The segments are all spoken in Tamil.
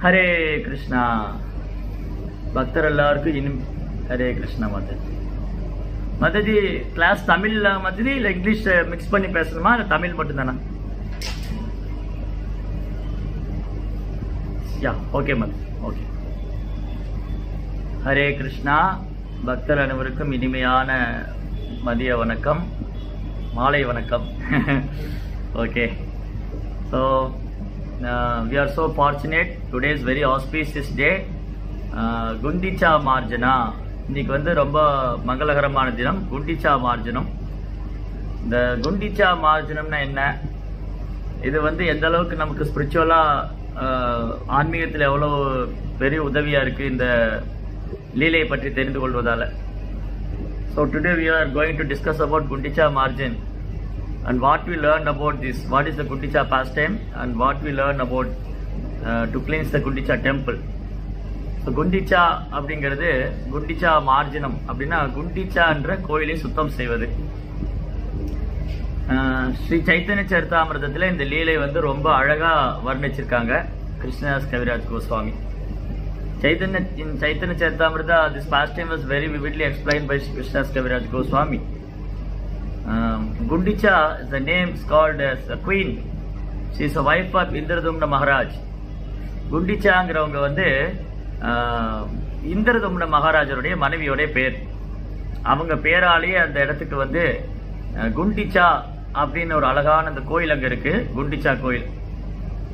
ஹரே கிருஷ்ணா. பக்தர் எல்லாருக்கும் இனிமே ஹரே கிருஷ்ணா. மதஜி கிளாஸ் தமிழ்ல மதஜி இல்லை இங்கிலீஷ் மிக்ஸ் பண்ணி பேசணுமா இல்லை தமிழ் மட்டும்தானா? Yeah okay Mataji okay. Hare Krishna. பக்தர் அனைவருக்கும் இனிமையான மதிய வணக்கம், மாலை வணக்கம். Okay. So we are so fortunate. Today is very auspicious day. Gundicha மார்ஜனா. இன்னைக்கு வந்து ரொம்ப மங்களகரமான தினம், குண்டிச்சா மார்ஜனம். இந்த குண்டிச்சா மார்ஜனம்னா என்ன, இது வந்து எந்த அளவுக்கு நமக்கு ஸ்பிரிச்சுவலா ஆன்மீகத்தில் எவ்வளோ பெரிய உதவியா இருக்கு இந்த லீலையை பற்றி தெரிந்து கொள்வதால. So today we are going to discuss about Gundicha margin and what we learned about this, what is the Gundicha pastime and what we learned about to cleanse the Gundicha temple. So Gundicha அப்படிங்கிறது, குண்டிச்சா மார்ஜனம் அப்படின்னா குண்டிச்சான்ற கோயிலை சுத்தம் செய்வது. ஸ்ரீ சைத்தன்ய சரிதாமிர்தத்தில் இந்த லீலை வந்து ரொம்ப அழகா வர்ணிச்சிருக்காங்க Krishnadas Kaviraj Goswami. in Chaitanya Charitamrita, this pastime was very vividly explained by Krishnadas Kaviraj Goswami. Gundicha, the name is called as a queen. She is a wife of Indradumna Maharaj. குண்டிச்சாங்கிறவங்க வந்து இந்திரதும்ன மகாராஜருடைய மனைவியோடைய பேர். அவங்க பேராலேயே அந்த இடத்துக்கு வந்து குண்டிச்சா அப்படின்னு ஒரு அழகான அந்த கோயில் அங்க இருக்கு, குண்டிச்சா கோயில்.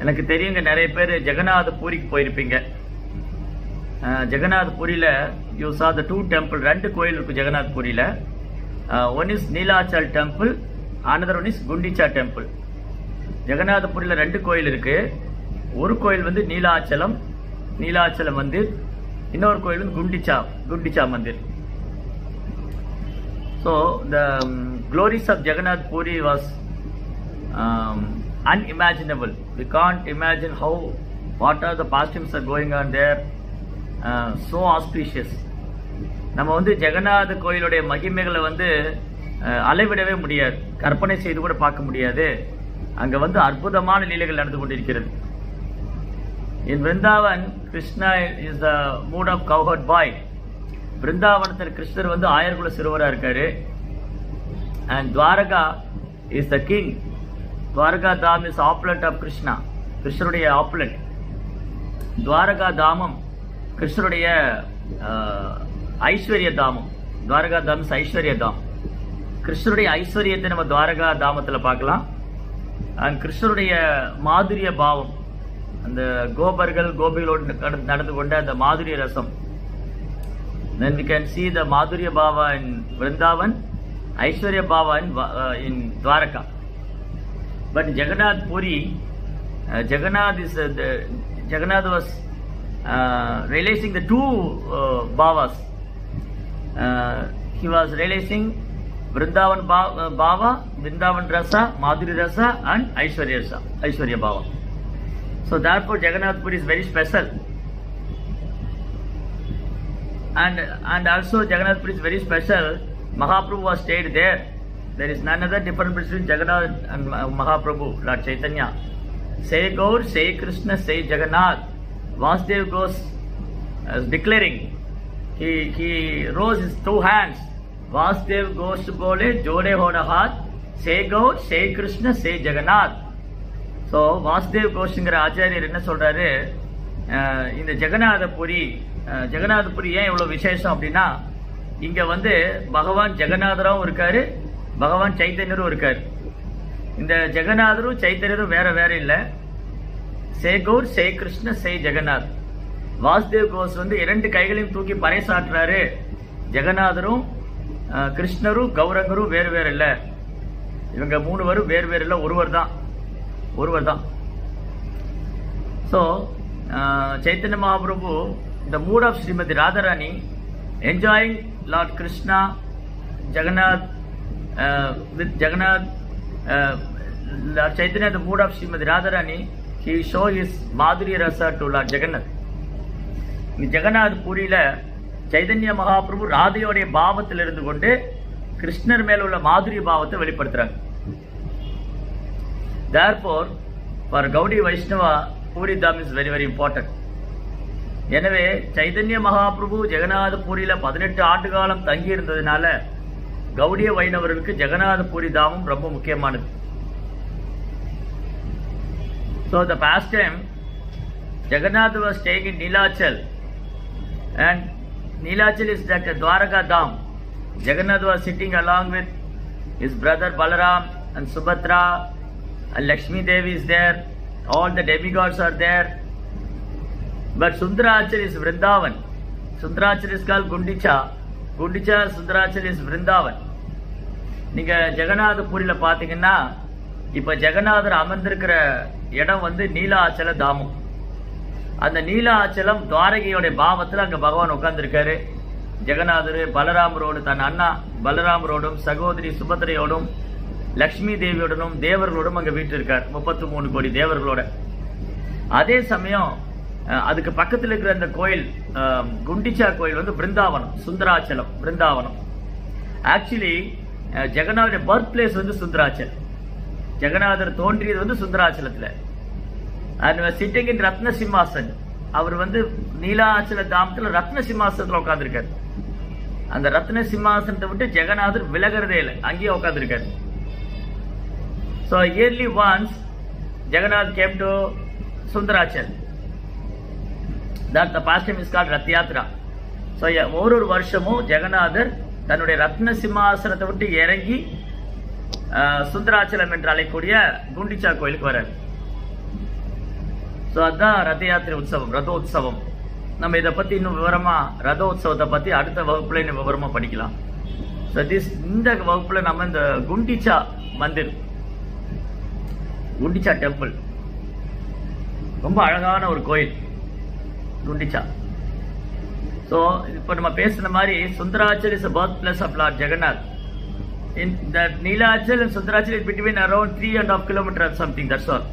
எனக்கு தெரியுங்க, நிறைய பேர் ஜெகநாத பூரிக்கு போயிருப்பீங்க. ஜெகநாத் பூரியில யூ சா த டூ டெம்பிள், ரெண்டு கோயில் இருக்கு ஜெகநாத் பூரியில. One is Neelachal temple, another one is Gundicha temple. Jagannath பூரியில ரெண்டு கோயில் இருக்கு. ஒரு கோயில் வந்து நீலாச்சலம் மந்திர், இன்னொரு கோயில் வந்து Gundicha mandir. So the glories of Jagannath Puri was unimaginable. We can't imagine what are the pastimes are going on there. So auspicious. நம்ம வந்து ஜெகநாத கோயிலுடைய மகிமைகளை வந்து அளவிடவே முடியாது, கற்பனை செய்து கூட பார்க்க முடியாது. அங்க வந்து அற்புதமான லீலைகள் நடந்து கொண்டிருக்கிறது. In Vrindavan, Krishna is the mood of cowherd boy. பிருந்தாவனத்தில் கிருஷ்ணர் வந்து ஆயர்குல சிறுவரா இருக்காரு. And Dwaraka is the king. Dwaraka Dham is opulent of Krishna. கிருஷ்ணருடைய opulent. Dwaraka தாமம் கிருஷ்ணருடைய ஐஸ்வர்ய தாமம். துவாரகா தாம் ஐஸ்வர்ய தாம். கிருஷ்ணருடைய ஐஸ்வர்யத்தை நம்ம துவாரகா தாமத்துல பார்க்கலாம். அண்ட் கிருஷ்ணருடைய மாதுரிய பாவம், அந்த கோபிகளோடு நடந்து கொண்ட அந்த மாதுரிய ரசம். Then we can see the Madhurya Bhava in Vrindavan, Aishwarya Bhava in Dwaraka. But Jagannath Puri, Jagannath was realizing the two bhavas. He was realizing Vrindavan Bhava, Vrindavan Rasa, Madhurya Rasa and Aishwarya Bhava. So therefore Jagannath Puri is very special. And also Jagannath Puri is very special. Mahaprabhu was stayed there. There is none other difference between Jagannath and Mahaprabhu, Lord Chaitanya. Say Gaur, say Krishna, say Jagannath. Vasudev goes declaring. He rose his two hands. Vasudev goes to bole, jode hoda haath. Say Gaur, say Krishna, say Jagannath. So Vasudev Goshingra ஆச்சாரியர் என்ன சொல்றாரு, இந்த ஜெகநாத புரி ஏன் இவ்வளவு விசேஷம் அப்படின்னா, இங்க வந்து பகவான் ஜெகநாதரும் இருக்காரு, பகவான் சைத்தன்யரும் இருக்காரு. இந்த ஜெகநாதரும் சைத்தன்யரும் வேற இல்ல. சே கௌர், சே கிருஷ்ண, சே ஜெகநாத். வாசுதேவ் கோஷ் வந்து இரண்டு கைகளையும் தூக்கி பறைசாற்றுறாரு. ஜெகநாதரும் கிருஷ்ணரும் கௌரங்கரும் வேறு இல்ல, இவங்க மூணுவரும் வேறு இல்ல, ஒருவர் தான். So Chaitanya Mahaprabhu, the mood of Srimati Radharani, enjoying Lord Krishna, Jagannath, with Jagannath, Lord Chaitanya, the mood of Srimati Radharani, he show his Madhurya Rasa to Lord Jagannath. In Jagannath Puriயில Chaitanya Mahaprabhu ராதையோடைய பாவத்தில் இருந்து கொண்டு கிருஷ்ணர் மேல உள்ள மாதுரிய பாவத்தை வெளிப்படுத்துறாங்க. Therefore, for Gaudiya Vaishnava, Puri Dham is very, very important. எனவே சைதன்ய மகாபிரபு ஜெகநாதபுரியில 18 ஆண்டு காலம் தங்கி இருந்ததுனால கௌடிய வைணவர்களுக்கு ஜெகநாதபுரி தாமம் ரொம்ப முக்கியமானது. So the past time Jagannath was staying in Neelachal, and Neelachal is that Dwaraka Dham. Jagannath was sitting along with his brother Balaram and Subhadra, and Lakshmi Devi is there. All the demigods are there. But Sundarachal is Vrindavan. Sundarachal is called Gundicha. Gundicha Sundarachal is Vrindavan. நீங்க ஜெகநாதபுரியில பாத்தீங்கன்னா இப்ப ஜெகநாதர் அமர்ந்திருக்கிற இடம் வந்து நீலாச்சல தாமம். அந்த நீலாச்சலம் துவாரகையோட பாவத்துல அங்க பகவான் உட்கார்ந்துருக்காரு. ஜெகநாதர் பலராமரோடு தன் அண்ணா பலராமரோடும் சகோதரி சுபத்ரையோடும் லக்ஷ்மி தேவியோடனும் தேவர்களோடும் அங்க வீட்டு இருக்கார். 33 கோடி தேவர்களோட. அதே சமயம் அதுக்கு பக்கத்தில் இருக்கிற அந்த கோயில் குண்டிச்சா கோயில் வந்து பிருந்தாவனம், சுந்தராச்சலம் பிருந்தாவனம். ஆக்சுவலி ஜெகநாதருடைய பர்த் பிளேஸ் வந்து சுந்தராச்சல். ஜெகநாதர் தோன்றியது வந்து சுந்தராச்சலத்துல. சிட்டிங் இன் ரத்ன சிம்மாசன். அவர் வந்து நீலாச்சல தாமத்துல ரத்ன சிம்மாசனத்துல உட்கார்ந்துருக்காரு. அந்த ரத்ன சிம்மாசனத்தை விட்டு ஜெகநாதர் விலகிறதே இல்லை, அங்கேயே உட்கார்ந்துருக்காரு. So yearly once Jagannath came to Sundarachal. That the pastime is called Rath Yatra. So ஒரு வருஷமும் ஜெகநாதர் தன்னுடைய ரத்ன சிம்மாசனத்தை விட்டு இறங்கி சுந்தராச்சலம் என்று அழைக்கக்கூடிய குண்டிச்சா கோயிலுக்கு வரார். ஸோ அதுதான் ரத யாத்திரை உற்சவம், ரதோத்சவம். நம்ம இதை பத்தி இன்னும் விவரமா ரதோத்சவத்தை பத்தி அடுத்த வகுப்புல இன்னும் விவரமா படிக்கலாம். ஸோ இந்த வகுப்புல நம்ம இந்த குண்டிச்சா மந்திர், குண்டிச்சா டெம்பிள், ரொம்ப அழகான ஒரு கோயில் குண்டிச்சா. ஸோ இப்போ நம்ம பேசுன மாதிரி Sundarachal is birth place of lord Jagannath. In that Neelachal and Sundarachal is between around 3.5 kilometers or something. That's all.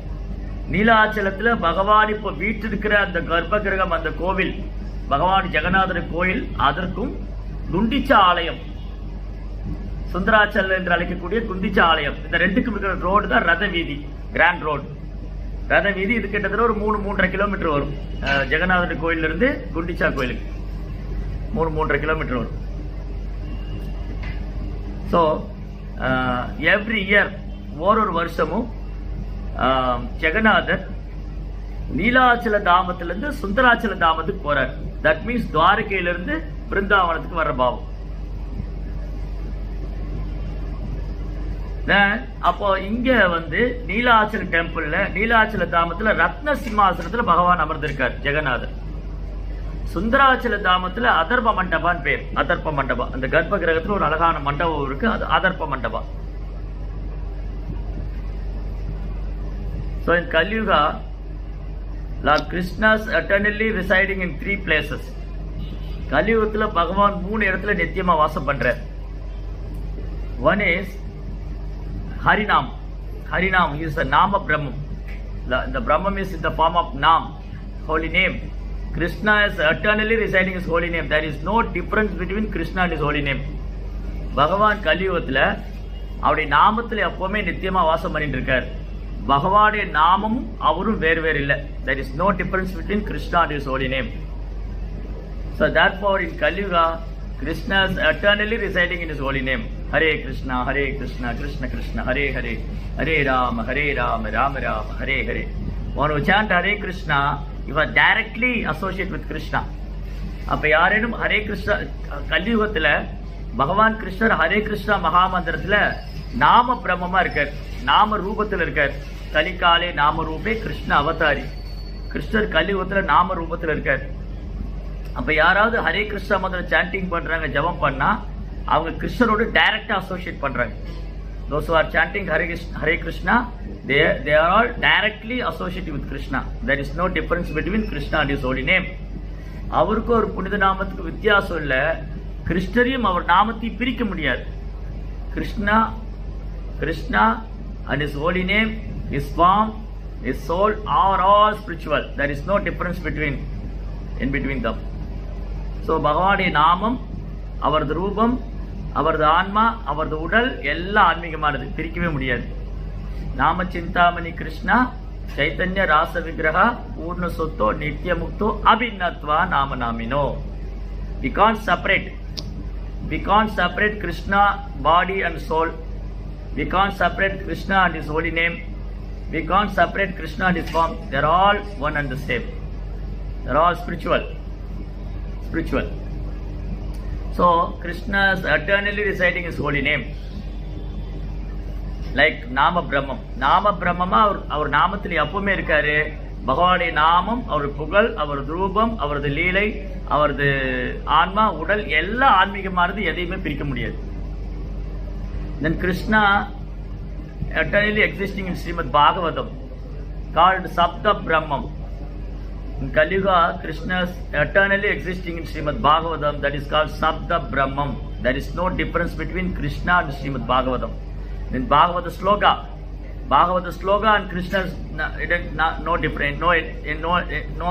நீலாச்சலத்துல பகவான் இப்போ வீட்டு இருக்கிற அந்த கர்ப்ப கிரகம், அந்த கோவில் பகவான் ஜெகநாதர் கோயில், அதற்கும் குண்டிச்சா ஆலயம், சுந்தராச்சல் என்று அழைக்கக்கூடிய குண்டிச்சா ஆலயம், இந்த ரெண்டுக்கும் இருக்கிற ரோடு தான் ரத வீதி, கிராண்ட் ரோடு. ரத வீதி இது கிட்டத்தட்ட ஒரு 3-3.5 கிலோமீட்டர் வரும். ஜெகநாதர் கோயில இருந்து குண்டிச்சா கோயிலுக்கு 3-3.5 கிலோமீட்டர் வரும். ஸோ எவ்ரி இயர் ஒரு வருஷமும் ஜெகநாதர் நீலாச்சல தாமத்திலிருந்து சுந்தராச்சல தாமத்துக்கு போறார். தட் மீன்ஸ் துவாரகையிலிருந்து பிருந்தாவனத்துக்கு வர்ற பாவம். அப்போ இங்க வந்து நீலாச்சல டெம்பிள்ல நீலாச்சல தாமத்துல ரத்ன சிம்மாசனத்துல பகவான் அமர்ந்திருக்கார் ஜெகநாதர். சுந்தராச்சல தாமத்துல அதர்ப மண்டபான்னு பேர். அதர்ப மண்டபா, அந்த கர்ப்ப கிரகத்துல ஒரு அழகான மண்டபம் இருக்கு, அது அதர்ப mandapa. So in Kali Yuga, Lord Krishna is eternally residing in 3 places. Kali Yugathula Bhagavan 3 இடத்துல நித்தியமா வாசம் பண்றார். One is Harinam. Harinam is the Nama Brahman. The Brahman is in the form of Nam, holy name. Krishna is eternally residing his holy name. There is no difference between Krishna and his holy name. பகவான் கலியுகத்துல அவருடைய நாமத்துல எப்பவுமே நித்தியமா வாசம் பண்ணிட்டு இருக்கார். பகவானுடைய நாமமும் அவரும் வேறு வேறு இல்லை. There is no difference between Krishna and his holy name. So therefore in Kali Yuga, Krishna is eternally residing in his holy name. Hare Krishna, Krishna Krishna, Hare Hare, Hare Rama, Rama Rama, Hare Hare. When you chant Hare Krishna, you are directly associated with Krishna. அப்ப யாரேனும் ஹரே கிருஷ்ணா, கலியுகத்துல பகவான் கிருஷ்ணர் ஹரே கிருஷ்ணா மகாமந்திரத்துல நாம பிரம்மமா இருக்கார், நாம ரூபத்துல இருக்கார். கலிகாலே நாம ரூபே கிருஷ்ண அவதாரி. கிருஷ்ணர் கலியுகத்துல நாம ரூபத்துல இருக்கார். அப்ப யாராவது ஹரே கிருஷ்ணா மந்திரம் சாண்டிங் பண்றாங்க, ஜபம் பண்ணா அவங்க கிருஷ்ணரோடு டைரக்டா அசோசியேட் பண்றாங்க. Those who are chanting Hare Krishna, they are all directly associated with Krishna. There is no difference between Krishna and his holy name. அவருக்கு ஒரு புனித நாமத்துக்கு வித்தியாசம் இல்ல. கிருஷ்ணரையும் அவர் நாமத்தையும் பிரிக்க முடியாது. Krishna and his holy name, his form, his soul are all spiritual. There is no difference in between them. So பகவானுடைய நாமம், அவரது ரூபம், அவரது ஆன்மா, அவரது உடல் எல்லாம் ஆன்மீகமானது, பிரிக்கவே முடியாது. நாம Chintamani Krishna Chaitanya Rasa Vigraha Purna Sutto Nitya Mukto Abhinnatva Nama Namino. We can't separate Krishna body and soul. We can't separate Krishna and his holy name. We can't separate Krishna and his form. They are all one and the same. They are all spiritual. So Krishna is eternally reciting his holy name. Like Nama Brahmam. Nama Brahmama our Namathili Appume irukkaru. Bhagavade Namam, our Pugal, our Drupam, our the Leelai, our the Anma, Udal, Ella Anmigamardi Yadime Pirika Mudiyadu. Then Krishna eternally existing in Srimad Bhagavatam called Sabda Brahmam. In Kali Yuga, Krishna is eternally existing in Srimad Bhagavatam, that is called Sabda Brahmam. There is no difference between Krishna and Srimad Bhagavatam. In Bhagavata Sloka and Krishna is no different, no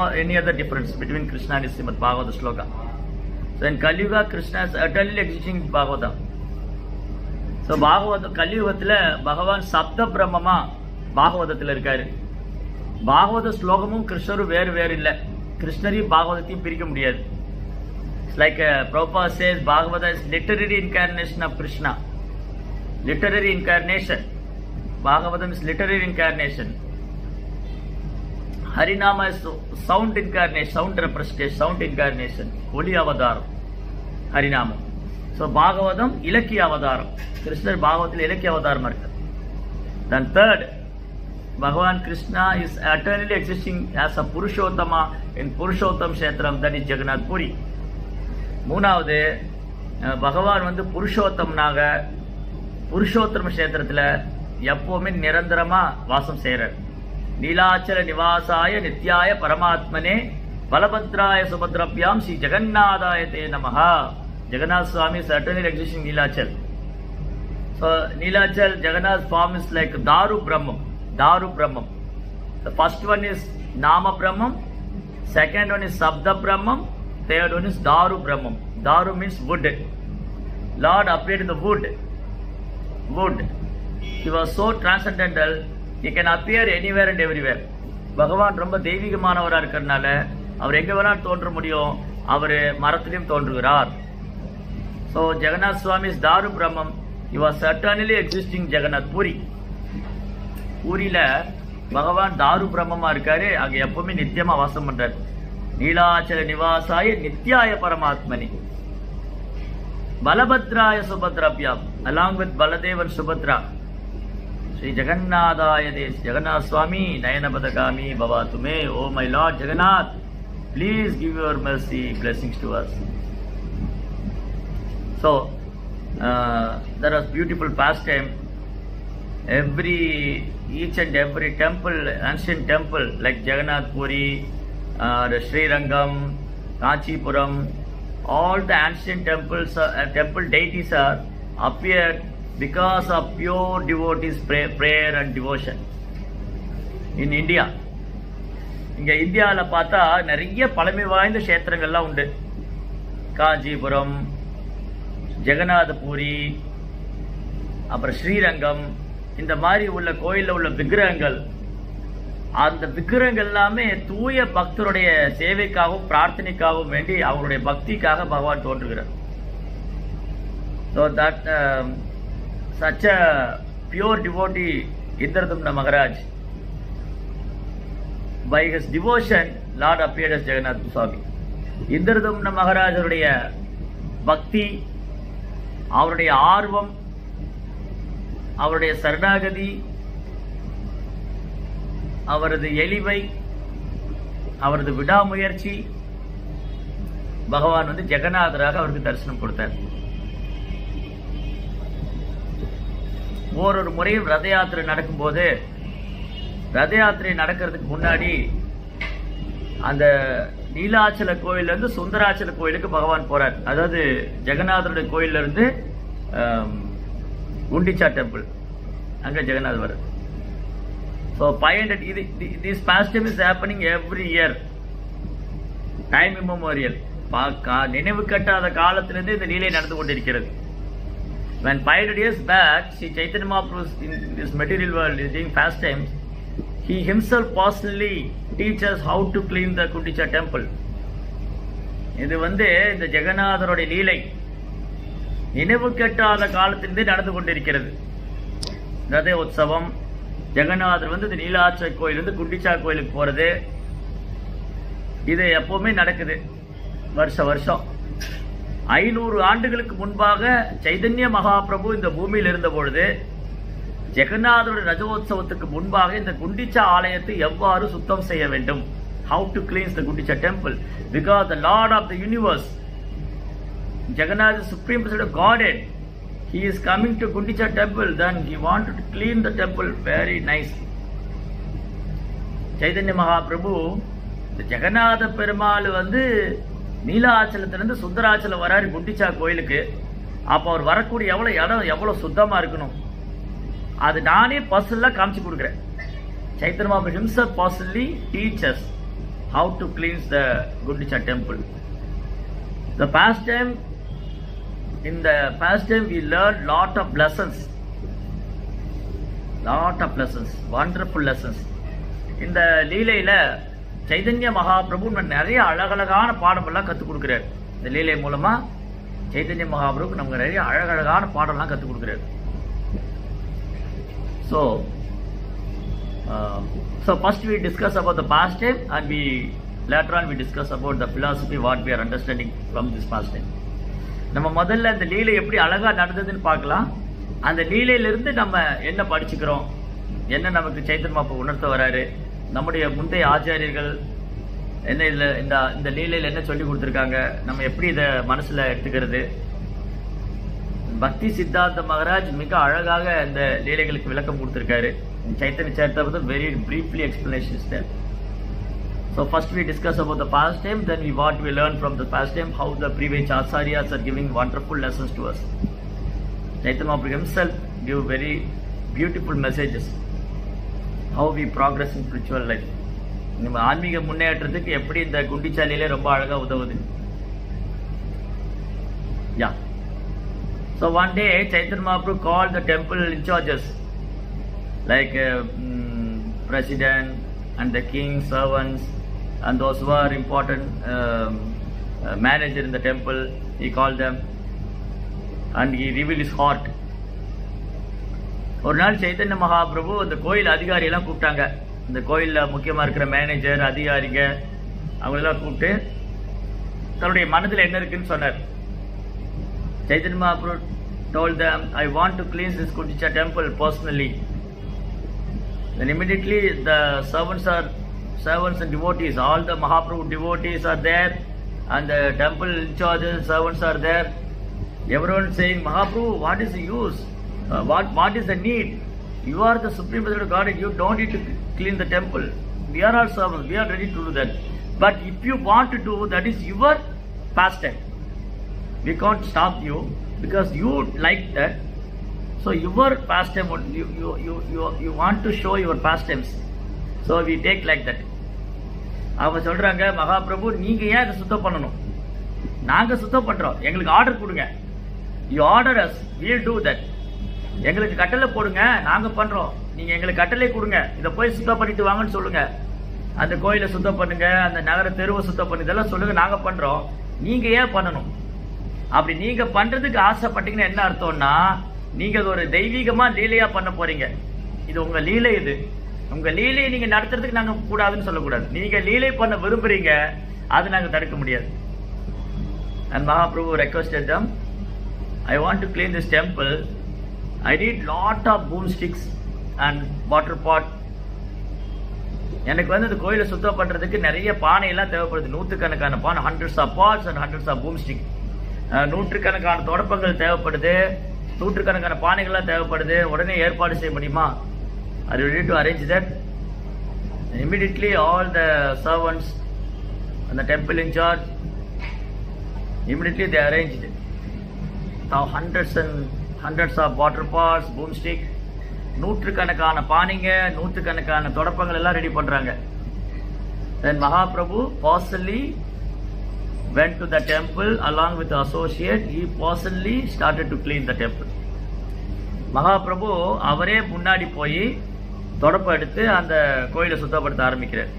any other difference between Krishna and Srimad Bhagavata Sloka. So in Kali Yuga, Krishna is eternally existing in Bhagavatam. So Bhagavata Kali Yugathile Bhagavan Sabda Brahmama Bhagavatathile irukkaru. Bhagavata Slokamum Krishnaru வேறு இல்லை. கிருஷ்ணரையும் பாகவதத்தையும் பிரிக்க முடியாது. It's like Prabhupada says Bhagavata is literary incarnation of Krishna. Literary incarnation. Bhagavatam is literary incarnation. Harinama is sound incarnation, sound representation, sound incarnation. Holy Avadaram. Harinama. So Bhagavatam Ilakya Avadaram. Krishna Bhagavatil Ilakya Avadaram. Then third, Bhagavan Krishna is eternally existing as a Purushottama in Purushottam Kshetram, that is Jagannath Puri. Moonavade, Bhagavan வந்து புருஷோத்தமனாக புருஷோத்தம க்ஷேத்திரத்தில் எப்பவுமே நிரந்தரமா வாசம் செய்கிறார். நீலாச்சல நிவாசாய நித்யாய பரமாத்மனே பலபத்ராய சுபத்ரப்யாம் ஸ்ரீ ஜெகநாதாய தே நமஹா. Jagannath Swami is eternally existing Neelachal. So Neelachal, Jagannath form is like Daru Brahmam. The first one is Nama Brahmam, second one is Sabda Brahmam, third one is Daru Brahmam. Daru means wood. Lord appeared in the wood. He was so transcendental, he can appear anywhere and everywhere. Bhagavan ரொம்ப தெய்வீகமானவரா இருக்கிறதுனால அவர் எங்க வேணாலும் தோன்ற முடியும். அவர் மரத்திலும் தோன்றுகிறார். So Jagannath Swami is Daru Brahmam. He was eternally existing Jagannath Puri. பூரியில பகவான் தாரு பிரம்மமா இருக்காரு. அங்க எப்பவுமே நித்தியமா வாசம் பண்றாரு. நீலாச்சல நிவாசாய நித்யாய பரமாத்மனி பலபத்ராய சுபத்ராப்யாம், along with Baladev and Subhadra. Sri Jagannadaya Des, Jagannath Swami Nayanabadagami Bhavatume. Oh my Lord Jagannath, please give your mercy, blessings to us. So there was beautiful pastime. Each and every temple, ancient temple like Jagannath Puri, Sri Rangam, Kanchipuram, all the ancient temples, temple deities are appeared because of pure devotees' prayer and devotion. In India, இங்க இந்தியால பார்த்தா நிறைய பழமை வாய்ந்த க்ஷேத்திரங்கள்லாம் உண்டு. காஞ்சிபுரம், ஜெகநாத பூரி, அப்புறம் ஸ்ரீரங்கம், இந்த மாதிரி உள்ள கோயில்ல உள்ள விக்கிரகங்கள், அந்த விக்கிரகங்கள் எல்லாமே தூய பக்தருடைய சேவைக்காகவும் பிரார்த்தனைக்காகவும் வேண்டி அவருடைய பக்திக்காக பகவான் தோன்றுகிறார். So that such a pure devotee Indradumna Maharaj, by his devotion Lord appeared as Jagannath Swami. Indradumna Maharaj அவருடைய பக்தி, அவருடைய ஆர்வம், அவருடைய சரணாகதி, அவரது எளிமை, அவரது விடாமுயற்சி, பகவான் வந்து ஜெகநாதராக அவருக்கு தரிசனம் கொடுத்தார். ஒரு முறையும் ரத யாத்திரை நடக்கும்போது, ரத யாத்திரை நடக்கிறதுக்கு முன்னாடி அந்த நீலாச்சல கோயில்ல இருந்து சுந்தராச்சல கோயிலுக்கு பகவான் போறார். அதாவது ஜெகநாதருடைய கோயில்ல இருந்து குண்டிச்சா டெம்பிள், அங்க ஜெகநாத் வர. So 500, this pastime is happening every year, time immemorial. நினைவு கட்டாத காலத்திலிருந்து இந்த லீலை நடந்து கொண்டிருக்கிறது. When 500 years back, Sri Chaitanya Mahaprabhu in this material world is doing pastimes, he himself personally teaches how to clean the Gundicha temple. இது இந்த ஜெகநாதருடைய லீலை நினைவு கெட்டாத காலத்திலிருந்து நடந்து கொண்டிருக்கிறது. ரத உற்சவம், ஜெகநாதர் இந்த நீலாச்சல் கோயிலிருந்து குண்டிச்சா கோயிலுக்கு போறது, இது எப்பவுமே நடக்குது வருஷம். 500 ஆண்டுகளுக்கு முன்பாக சைதன்ய மகாபிரபு இந்த பூமியில் இருந்த பொழுது ஜெகநாதருடைய ரஜோத்சவத்துக்கு முன்பாக இந்த குண்டிச்சா ஆலயத்தை எவ்வாறு சுத்தம் செய்ய வேண்டும், how to cleanse the Gundicha temple, because the Lord of the universe, Jagannath is supreme person of Godhead, he is coming to Gundicha temple, then he wanted to clean the temple very nicely. Chaitanya Mahaprabhu இந்த ஜெகநாத பெருமாள் நீலாச்சலத்திலிருந்து சுந்தராச்சலம் வராரு குண்டிச்சா கோயிலுக்கு. அப்போ அவர் வரக்கூடிய இடம் எவ்வளவு சுத்தமா இருக்கணும், அது நானே பர்சனலா காமிச்சு கொடுக்குறேன். Chaitanya Mahaprabhu himself personally teaches how to cleanse the Gundicha temple. In the past time we learned lot of lessons, wonderful lessons. இந்த லீலையில சைதன்ய மகாபிரபு நிறைய அழகழகான பாடம் எல்லாம் கற்றுக் கொடுக்கிறார். இந்த லீலை மூலமா சைதன்ய மகாபிரபு நமக்கு நிறைய அழகழகான பாடம் எல்லாம் கற்றுக் கொடுக்கிறார். So first we discuss about the past time, and later on we discuss about the philosophy what we are understanding from this past time. நம்ம முதல்ல இந்த லீலை எப்படி அழகா நடந்ததுன்னு பார்க்கலாம். அந்த லீலையிலிருந்து நம்ம என்ன படிச்சுக்கிறோம், என்ன நமக்கு சைத்தன்ய மகாபிரபு உணர்த்த வராரு, நம்முடைய முந்தைய ஆச்சாரியர்கள் என்ன இந்த லீலையில என்ன சொல்லி கொடுத்துருக்காங்க, நம்ம எப்படி இதை மனசுல எடுத்துக்கிறது. பக்தி சித்தாந்த மகாராஜ் மிக அழகாக இந்த லீலைகளுக்கு விளக்கம் கொடுத்திருக்காரு. Chaitanya Charitamrita very briefly explanation is there. So first we discuss about the past time, then what we learn from the past time, how the previous acharyas are giving wonderful lessons to us. Chaitanya Mahaprabhu himself give very beautiful messages, how we progress in spiritual life. நம்ம ஆன்மீக முன்னேற்றத்துக்கு எப்படி இந்த குண்டிச்சா லீலை ரொம்ப அழகா உதவுது. Yeah. So one day Chaitanya Mahaprabhu called the temple in charges, like president and the king, servants, and those who are important manager in the temple. He called them and he revealed his heart. ஒரு நாள் சைத்தன்ய மகாபிரபு இந்த கோயில் அதிகாரி எல்லாம் கூப்பிட்டாங்க. இந்த கோயில்ல முக்கியமா இருக்கிற மேனேஜர், அதிகாரிங்க, அவங்களெல்லாம் கூப்பிட்டு தன்னுடைய மனதில் என்ன இருக்குன்னு சொன்னார். Chaitanya Mahaprabhu told them, I want to cleanse this Gundicha temple personally. Then immediately the servants and devotees, all the Mahaprabhu devotees are there, and the temple in charges, servants are there. Everyone saying, Mahaprabhu, what is the use? What is the need? You are the Supreme Personality of Godhead, you don't need to clean the temple. We are all servants, we are ready to do that. But if you want to do, that is your pastime. We can't stop you because you like that. So your pastime, you want to show your pastimes. So we take like that. அவங்க சொல்றாங்க, மகாபிரபு நீங்க ஏன் இதை சுத்தம் பண்ணணும், நாங்க சுத்தம் பண்றோம், எங்களுக்கு ஆர்டர் கொடுங்க. You order us, we'll do that. எங்களுக்கு கட்டளை போடுங்க, நாங்க பண்றோம், நீங்க எங்களுக்கு கட்டளை கொடுங்க, இதை போய் சுத்தம் பண்ணிட்டு வாங்கன்னு சொல்லுங்க. அந்த கோயிலை சுத்தம் பண்ணுங்க, அந்த நகர தெருவை சுத்தம் பண்ணி இதெல்லாம் சொல்லுங்க, நாங்க பண்றோம், நீங்க ஏன் பண்ணணும். அப்படி நீங்க பண்றதுக்கு ஆசைப்பட்டீங்கன்னா என்ன அர்த்தம்னா, நீங்க ஒரு தெய்வீகமா லீலையா பண்ண போறீங்க. இது உங்க லீலை, இது உங்க லீலையை நீங்க நடத்துறதுக்கு நாங்க கூடாதுன்னு சொல்லக்கூடாது. நீங்க லீலை பண்ண விரும்புறீங்க, அது நாங்க தடுக்க முடியாது. And Mahaprabhu requested them, I want to clean this temple. I need lot of broomsticks and water pot. எனக்கு இந்த கோயிலை சுத்தம் பண்றதுக்கு நிறைய பானை எல்லாம் தேவைப்படுது, நூற்றுக்கணக்கான பானை, hundreds of pots and hundreds of broomsticks. நூற்றுக்கணக்கான தொடப்பங்கள் தேவைப்படுது, நூற்றுக்கணக்கான பானைகள்லாம் தேவைப்படுது. உடனே ஏற்பாடு செய்ய முடியுமா? Are you ready to arrange that? And immediately all the servants and the temple in charge, immediately they arranged it. Now hundreds of water pots, broomstick, நூற்றுக்கணக்கான பானைங்க, நூற்றுக்கணக்கான தொடப்பங்கள் எல்லாம் ரெடி பண்றாங்க. Then Mahaprabhu personally went to the temple along with the associate. He personally started to clean the temple. Mahaprabhu அவரே முன்னாடி போய் தொடப்பம் எடுத்து அந்த கோயிலை சுத்தப்படுத்த ஆரம்பிக்கிறார்.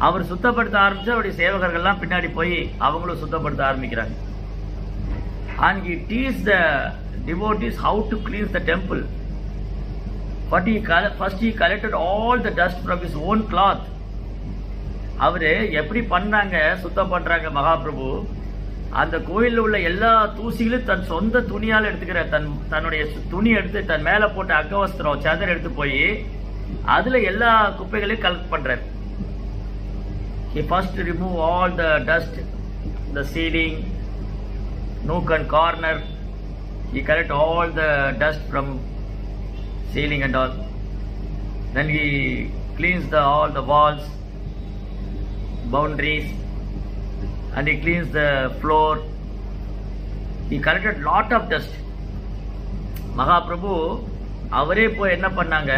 அவர் சுத்தப்படுத்த ஆரம்பிச்சு அவருடைய சேவகர்கள்லாம் பின்னாடி போய் அவங்களும் சுத்தப்படுத்த ஆரம்பிக்கிறாங்க. And he teaches the devotees how to cleanse the temple. First he collected all the dust from his own cloth. அவரு எப்படி பண்ணாங்க, சுத்தம் பண்றாங்க மகாபிரபு, அந்த கோயிலில் உள்ள எல்லா தூசிகளும் தன் சொந்த துணியால் எடுத்துக்கிற தன்னுடைய துணி எடுத்து தன் மேல போட்ட அங்கவஸ்திரம் சதர் எடுத்து போய் அதுல எல்லா குப்பைகளையும் கலெக்ட் பண்றாரு. He first remove all the dust, the ceiling, nook and corner. He collect all the dust from ceiling and all. Then he cleans all the walls, boundaries, and he cleans the floor. He collected lot of dust. Mahaprabhu அவரே போய் என்ன பண்ணாங்க,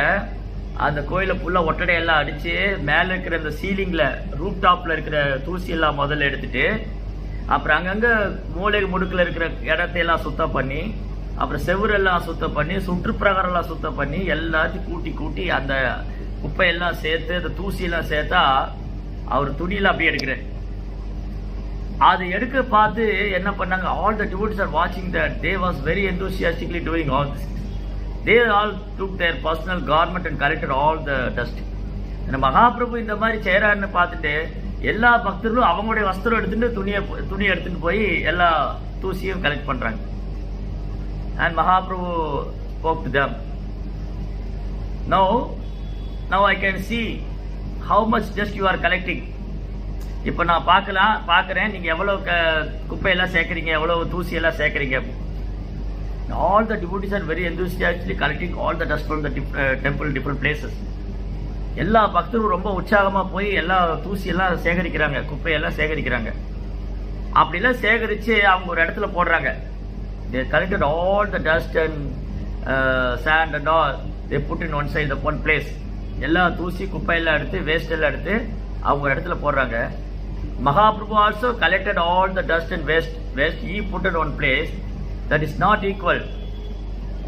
அந்த கோயிலை ஃபுல்லா ஒட்டடையெல்லாம் அடிச்சு மேல இருக்கிற அந்த சீலிங்ல ரூப் டாப்ல இருக்கிற தூசி எல்லாம் முதல்ல எடுத்துட்டு, அப்புறம் அங்கங்க மூளை முடுக்குல இருக்கிற இடத்தையெல்லாம் சுத்தம் பண்ணி, அப்புறம் செவுரெல்லாம் சுத்தம் பண்ணி, சுற்றுப்பிரகாரம் எல்லாம் சுத்தம் பண்ணி, எல்லாத்தையும் கூட்டி கூட்டி அந்த குப்பையெல்லாம் சேர்த்து அந்த தூசியெல்லாம் சேர்த்தா அவர் துணியில அப்படியே எடுக்கிறார். அதை எடுக்க பார்த்து என்ன பண்ணாங்க, all the devotees are watching that. They was very enthusiastically doing all this. They all took their personal garment and collected all the dust. இந்த மகாபிரபு இந்த மாதிரி செய்யறாருன்னு பார்த்துட்டு எல்லா பக்தர்களும் அவங்களுடைய வஸ்திரம் எடுத்துட்டு துணி எடுத்துட்டு போய் எல்லா தூசியும் கலெக்ட் பண்றாங்க. And Mahaprabhu spoke to them. Now I can see how much dust you are collecting. இப்போ நான் பார்க்கிறேன் நீங்க எவ்வளவு குப்பையெல்லாம் சேர்க்கறீங்க, எவ்வளவு தூசி எல்லாம் சேர்க்கறீங்க. All the devotees are very enthusiastically collecting all the dust from the temple, different places. எல்லா பக்தரும் ரொம்ப உற்சாகமா போய் எல்லா தூசி எல்லாம் சேகரிக்கிறாங்க, குப்பையெல்லாம் சேகரிக்கிறாங்க. அப்படிலாம் சேகரிச்சு அவங்க ஒரு இடத்துல போடுறாங்க. They collected all the dust and sand and all. They put in one side, one place. எல்லா தூசி குப்பையெல்லாம் எடுத்து வேஸ்ட் எல்லாம் எடுத்து அவங்க ஒரு இடத்துல போடுறாங்க. Mahaprabhu also collected all the dust and waste. He put it one place. That is not equal.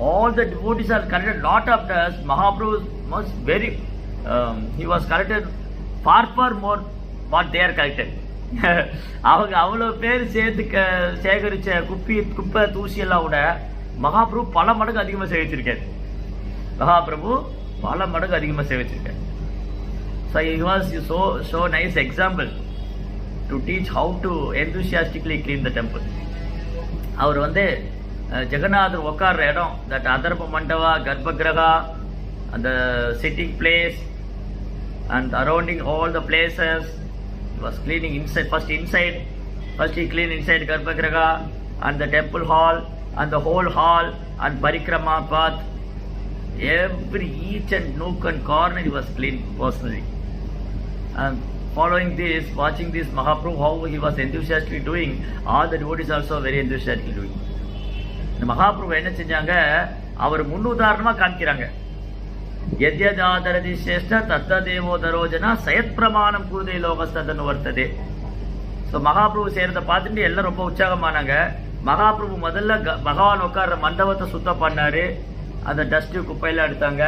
All the devotees are collected lot of dust. Mahaprabhu was very he was collected far more what they are collected. அவங்க அவ்வளவு பேர் சேர்த்து சேகரிச்ச குப்பை தூசி எல்லாம் விட மகாபிரபு பல மடங்கு அதிகமா சேகரிச்சிருக்காரு. So he was so nice example to teach how to enthusiastically clean the temple. அவர் வந்து ஜெகநாதர் உட்கார்ற இடம், தட் அதர்ப மண்டபா, கர்ப்பகிரகா, அந்த sitting place and surrounding all the places. He was cleaning inside. First he cleaned inside Garbhagriha and the temple hall and the whole hall and parikrama path. Each and nook and corner he was cleaning personally. And following this, watching this Mahaprabhu, how he was enthusiastically doing, all the devotees also very enthusiastically doing. இந்த மகாபிரபு என்ன செஞ்சாங்க, அவர் முன்னுதாரணமா காமிக்கிறாங்க. யத்யதாதரதி சேஷ்ட தத்ததேவோ தரோஜனா சயத் பிரமாணம் கூதே லோகஸ்தன்னு வர்த்ததே. ஸோ மகாபிரபு செய்யறத பார்த்துட்டு எல்லாம் ரொம்ப உற்சாகமானாங்க. மகாபிரபு முதல்ல பகவான் உட்கார்ற மண்டபத்தை சுத்தம் பண்ணாரு, அந்த டஸ்ட் குப்பையெல்லாம் எடுத்தாங்க.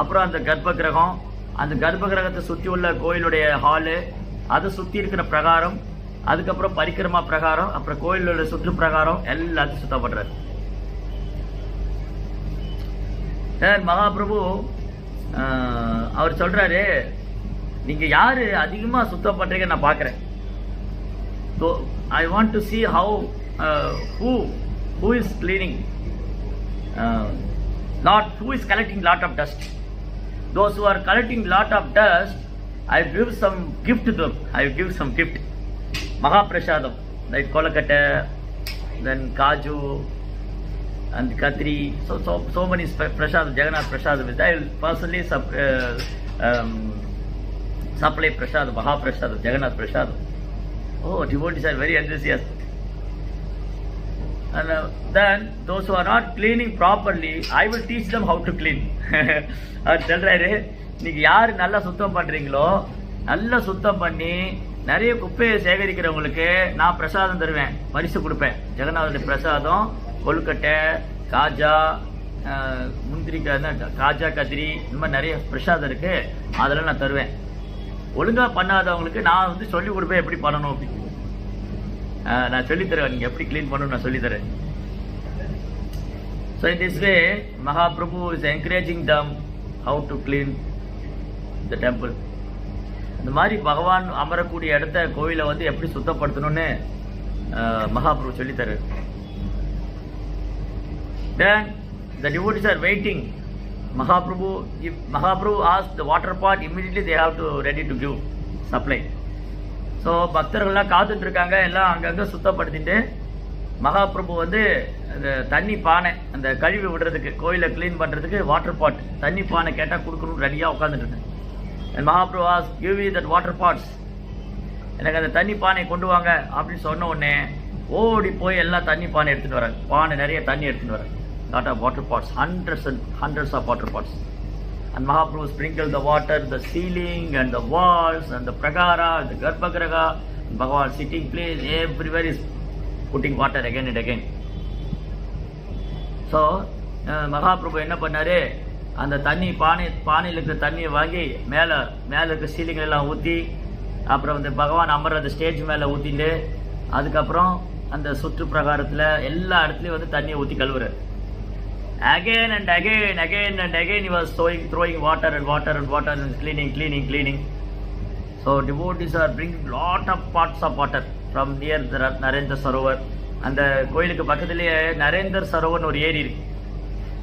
அப்புறம் அந்த கர்ப்பகிரகம், அந்த கர்ப்பகிரகத்தை சுற்றி உள்ள கோயிலுடைய ஹாலு, அதை சுற்றி இருக்கிற பிரகாரம், அதுக்கப்புறம் பரிக்கிரமா பிரகாரம், அப்புறம் கோயிலோட சுற்று பிரகாரம் எல்லாத்தையும் சுத்தம் பண்றாரு. மகாபிரபு அவர் சொல்றாரு, நீங்க யாரு அதிகமா சுத்தம் பண்றீங்க நான் பாக்குறேன். I want to see how who is cleaning, not who is collecting lot of dust. Those who are collecting lot of dust, I give some gift to them. I give some gift, Mahaprasadam, like Kolakata, then Kaju and Katri, so many prasad, Jagannath prasad. I will personally supply prasad, Mahaprasad, Jagannath prasad. Oh, devotees are very enthusiastic. And then those who are not cleaning properly, I will teach them how to clean. அவர் சொல்றாரு, நீங்க யாரு நல்லா சுத்தம் பண்றீங்களோ, நல்லா சுத்தம் பண்ணி நிறைய குப்பையை சேகரிக்கிறவங்களுக்கு நான் பிரசாதம் தருவேன், பரிசு கொடுப்பேன். ஜெகநாதனுடைய பிரசாதம், கொழுக்கட்டை, காஜா, முந்திரி காஜா கத்திரி இந்த மாதிரி நிறைய பிரசாதம் இருக்கு, அதெல்லாம் நான் தருவேன். ஒழுங்கா பண்ணாதவங்களுக்கு நான் வந்து சொல்லி கொடுப்பேன் எப்படி பண்ணணும் அப்படின்னு. நான் சொல்லித்தரேன், நீங்க எப்படி கிளீன் பண்ணணும் நான் சொல்லித்தரேன். So in this way, Mahaprabhu is encouraging them how to clean the temple. இந்த மாதிரி பகவான் அமரக்கூடிய இடத்த கோயிலை வந்து எப்படி சுத்தப்படுத்தணும்னு Mahaprabhu சொல்லித்தரு. Then the devotees are waiting. If Mahaprabhu asks the water pot, immediately they have to ready to give supply. So பக்தர்கள்லாம் காத்துட்டு இருக்காங்க, எல்லாம் அங்கங்கே சுத்தப்படுத்திட்டு மகாபிரபு வந்து அந்த தண்ணி பானை, அந்த கழுவி விடுறதுக்கு கோயிலை கிளீன் பண்ணுறதுக்கு வாட்டர் பாட் தண்ணி பானை கேட்டால் கொடுக்கணும்னு ரெடியாக உட்காந்துட்டு இருக்கேன். Mahaprabhu as give me that water pots, எனக்கு அந்த தண்ணி பானை கொண்டு வாங்க அப்படின்னு சொன்ன உடனே ஓடி போய் எல்லாம் தண்ணி பானை எடுத்துகிட்டு வராங்க. பானை நிறைய தண்ணி எடுத்துகிட்டு வராங்க. Lot of water pots, hundreds of water pots. And Mahaprabhu sprinkled the water, the ceiling and the walls and the pragara, the garbhagriha. Bhagavan sitting place, everywhere is putting water again and again. So Mahaprabhu என்ன பண்ணாரு, அந்த தண்ணி பானையில் இருக்கிற தண்ணியை வாங்கி மேலே இருக்க சீலிங் எல்லாம் ஊற்றி, அப்புறம் வந்து பகவான் அமர்ற ஸ்டேஜ் மேலே ஊற்றிட்டு, அதுக்கப்புறம் அந்த சுற்று பிரகாரத்தில் எல்லா இடத்துலையும் வந்து தண்ணியை ஊற்றி கழுவுறாரு. Again and again he was throwing water and cleaning. So devotees are bringing lot of pots of water from near the Narendra Sarovar. அந்த கோயிலுக்கு பக்கத்துலேயே நரேந்தர் சரோவர்னு ஒரு ஏரி இருக்கு.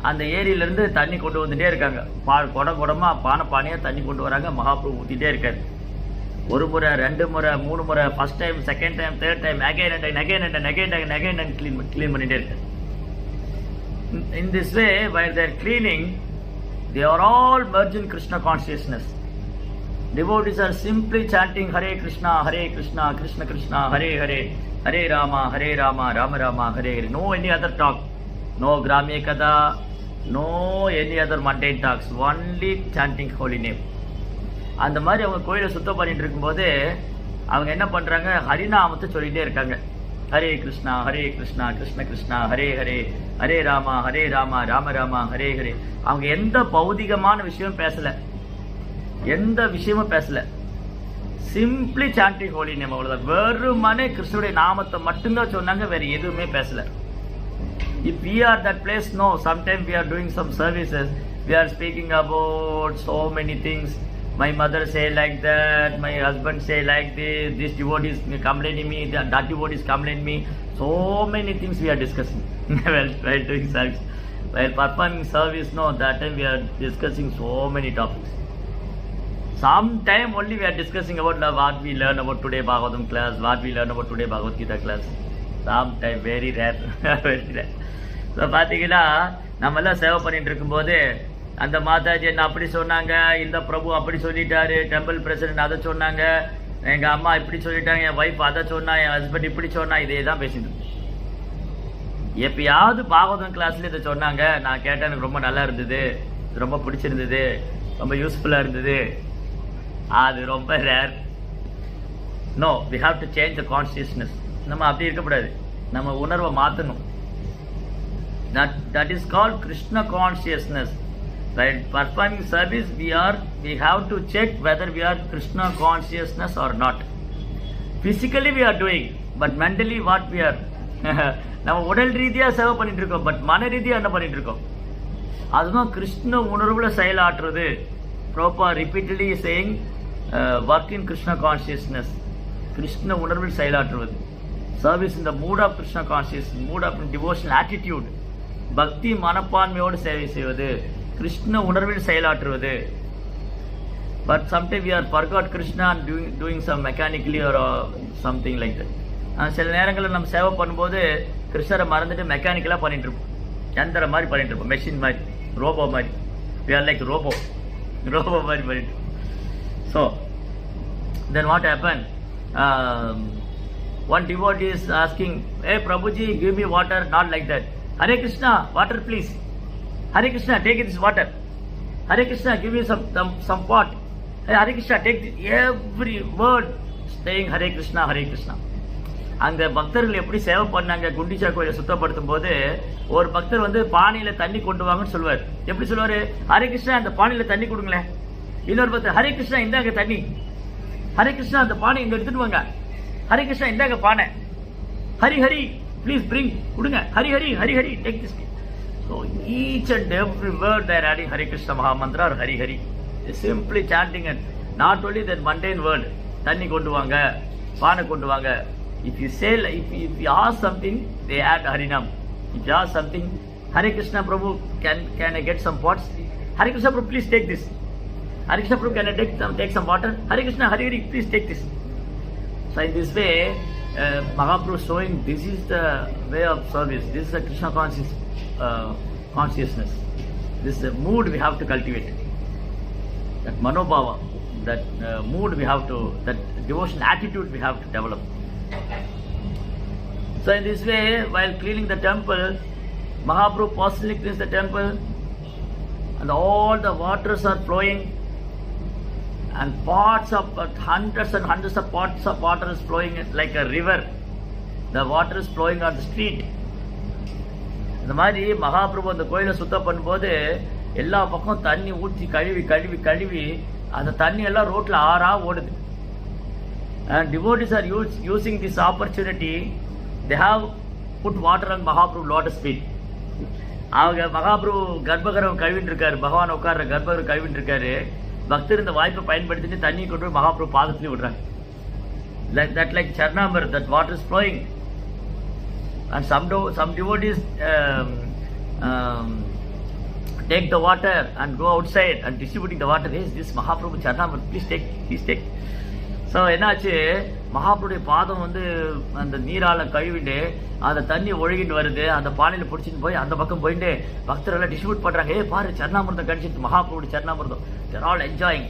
அந்த ஏரியிலேருந்து தண்ணி கொண்டு வந்துட்டே இருக்காங்க. குடமா பானையாக தண்ணி கொண்டு வராங்க. மகாபிரபு ஊற்றிட்டே இருக்காரு. ஒரு முறை, 2 முறை, 3 முறை, first time, second time, third time, again and clean பண்ணிட்டே இருக்காரு. In this way, while they are cleaning, they are all merged in Krishna consciousness. Devotees are simply chanting Hare Krishna, Krishna Krishna, Hare Hare, Hare Rama, Rama Rama, Hare Hare. No any other talk, no Gramya Kada, no any other mundane talks, only chanting holy name. அந்த மாதிரி அவங்க கோயிலை சுத்தம் பண்ணிட்டு இருக்கும்போது அவங்க என்ன பண்றாங்க, ஹரிநாமத்தை சொல்லிட்டே இருக்காங்க. ஹரே கிருஷ்ணா கிருஷ்ண கிருஷ்ணா ஹரே ஹரே, ஹரே ராமா ராம ராமா ஹரே ஹரே. அவங்க எந்த பௌதிகமான விஷயமும் பேசல, எந்த விஷயமும் பேசல. சிம்பிளி சாண்டிங் ஹோலி நேம், அவ்வளவுதான். வெறுமனே கிருஷ்ணனுடைய நாமத்தை மட்டும்தான் சொன்னாங்க, வேற எதுவுமே பேசல. If we are that place, no, sometimes we are doing some services, we are speaking about so many things. My mother say like that, my husband say like this devotee is complaining me, that devotee is complaining me. So many things we are discussing while doing service. While performing service, no, that time we are discussing so many topics. Sometime only we are discussing about what we learn about today Bhagavatam class, what we learn about today Bhagavad Gita class. Sometime very rare, very rare. So பார்த்தீங்கன்னா நம்ம எல்லாம் சேவை பண்ணிட்டு இருக்கும்போது அந்த மாதாஜி என்ன அப்படி சொன்னாங்க, இந்த பிரபு அப்படி சொல்லிட்டாரு, டெம்பிள் பிரசிடென்ட் அதை சொன்னாங்க, எங்க அம்மா இப்படி சொல்லிட்டாங்க, என் வைஃப் அதை சொன்னா, என் ஹஸ்பண்ட் இப்படி சொன்னா, இதே தான் பேசிட்டு. எப்பயாவது பாகவதம் கிளாஸ்ல இதை சொன்னாங்க, நான் கேட்டேன், எனக்கு ரொம்ப நல்லா இருந்தது, ரொம்ப பிடிச்சிருந்தது, ரொம்ப யூஸ்ஃபுல்லா இருந்தது. அது ரொம்ப rare. No, we have to change the consciousness. நம்ம அப்படி இருக்கக்கூடாது, நம்ம உணர்வை மாற்றணும். That is called Krishna consciousness. While performing service, we have to check whether we are Krishna consciousness or not. Physically we are doing, but mentally what we are. நம்ம உடல் ரீதியா சேவை பண்ணிட்டு இருக்கோம், பட் மன ரீதியா என்ன பண்ணிட்டு இருக்கோம்? அதுதான் கிருஷ்ண உணர்வுல செயலாற்றுறது. Proper repeatedly saying work in Krishna consciousness. Krishna உணர்வில் செயலாற்றுவது. Service in the mood of Krishna conscious, mood of devotional attitude. பக்தி மனப்பான்மையோடு சேவை செய்வது, கிருஷ்ண உணர்வில் செயலாற்றுவது. But sometime we are forgot Krishna and doing some mechanically or something like that. சில நேரங்களில் நம்ம சேவை பண்ணும்போது கிருஷ்ணரை மறந்துட்டு மெக்கானிக்கலாக பண்ணிட்டு இருப்போம், எந்திர மாதிரி பண்ணிட்டு இருப்போம், மெஷின் மாதிரி, ரோபோ மாதிரி. we are like ரோபோ மாதிரி பண்ணிட்டு. So then what happened? One devotee is asking, hey Prabhuji, give me water. Not like that. Hare Krishna, water please. Hare Krishna, take this water. Hare Krishna, give me some pot. Hey, Hare Krishna, take this. Every word saying Hare Krishna, Hare Krishna. அங்க பக்தர்கள் எப்படி சேவை பண்ணாங்க குண்டிச்சா கோயிலை சுத்தப்படுத்தும் போது ஒரு பக்தர் வந்து பானையில தண்ணி கொண்டு வாங்கன்னு சொல்லுவார். எப்படி சொல்லுவாரு? ஹரே கிருஷ்ணா அந்த பானையில தண்ணி கொடுங்களேன். இன்னொரு பக்தர் ஹரே கிருஷ்ணா இந்தாங்க தண்ணி, ஹரே கிருஷ்ணா அந்த பானை இங்க எடுத்துட்டு வாங்க, ஹரே கிருஷ்ணா இந்தாங்க பானை, ஹரி ஹரி ப்ளீஸ் பிரிங் கொடுங்க, Hari Hari Hari Hari take this. So each and every word they are adding Hare Krishna Mahamantra or Hari Hari. They simply chanting it. Not only that mundane word, தண்ணி கொண்டு வாங்க, பானை கொண்டு வாங்க. If you say, if you ask something, they add Harinam. If you ask something, Hare Krishna Prabhu, can I get some pots? Hare Krishna Prabhu, please take this. Hare Krishna Prabhu, can I take some water? Hare Krishna, Hari Hari, please take this. So in this way, Mahaprabhu showing this is the way of service. This is a Krishna consciousness. This is a mood we have to cultivate. That manobhava, that mood we have to, that devotion attitude we have to develop. So in this way, while cleaning the temple, Mahaprabhu personally cleans the temple, and all the waters are flowing, and pots of hundreds and hundreds of pots of water is flowing like a river. The water is flowing on the street. இந்த மாதிரி மகாபிரபு அந்த கோயிலை சுத்தம் பண்ணும்போது எல்லா பக்கம் தண்ணி ஊற்றி கழுவி கழுவி கழுவி அந்த தண்ணி எல்லாம் ரோட்ல ஆறா ஓடுது. And devotees are using this opportunity. They have put water on Mahaprabhu lotus feet. அவங்க மகாபிரபு கர்ப்பகிரகம் கழுவிட்டு இருக்காரு, பகவான் உட்கார்ற கர்ப்பகிரகம் கழுவிட்டு இருக்காரு. பக்தர் இந்த வாய்ப்பை பயன்படுத்திட்டு தண்ணி கொண்டு போய் மகாபிரபு பாதத்திலே விடுறாங்க. Like Charnamar, that water is flowing. And some devotees take the water and go outside and distributing the water. Yes, this Mahaprabhu Charnamar, please take. So என்னாச்சு, மகாபிரபுடைய பாதம் வந்து அந்த நீரால கழுவிட்டு அந்த தண்ணி ஒழுகிட்டு வருது. அந்த பானையில் பிடிச்சிட்டு போய் அந்த பக்கம் போயிட்டு பக்தரெல்லாம் டிஸ்ட்ரிபியூட் பண்றாங்க. பாரு சரணாமிர்தம் கழிச்சிட்டு மகாபிரபுடைய சரணாமிர்தம். They're all enjoying.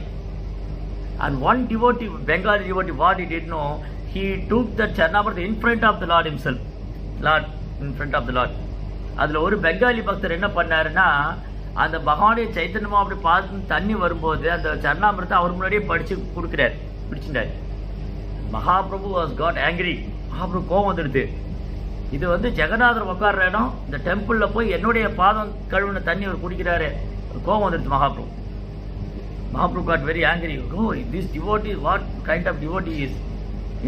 And one devotee, Bengali devotee, what he did know, he took the Charnamrita in front of the Lord himself. In front of the Lord. அதுல ஒரு பெங்காலி பக்தர் என்ன பண்ணாருன்னா, அந்த பகவானுடைய சைத்தன்யமா அப்படி பார்த்து தண்ணி வரும்போது அந்த சரணாமிரத்தை அவர் முன்னாடியே படிச்சு கொடுக்கிறார், பிடிச்சிட்டாரு. Mahaprabhu was got angry. Mahaprabhu கோபம் வந்துடுது. இது வந்து ஜெகநாதர் உட்கார்ற இடம், இந்த டெம்பிள்ல போய் என்னுடைய பாதம் கழுவுன தண்ணி அவர் குடிக்கிறாரு, கோபம் வந்துடுது Mahaprabhu. Mahaprabhu got very angry. Oh, this devotee, what kind of devotee is?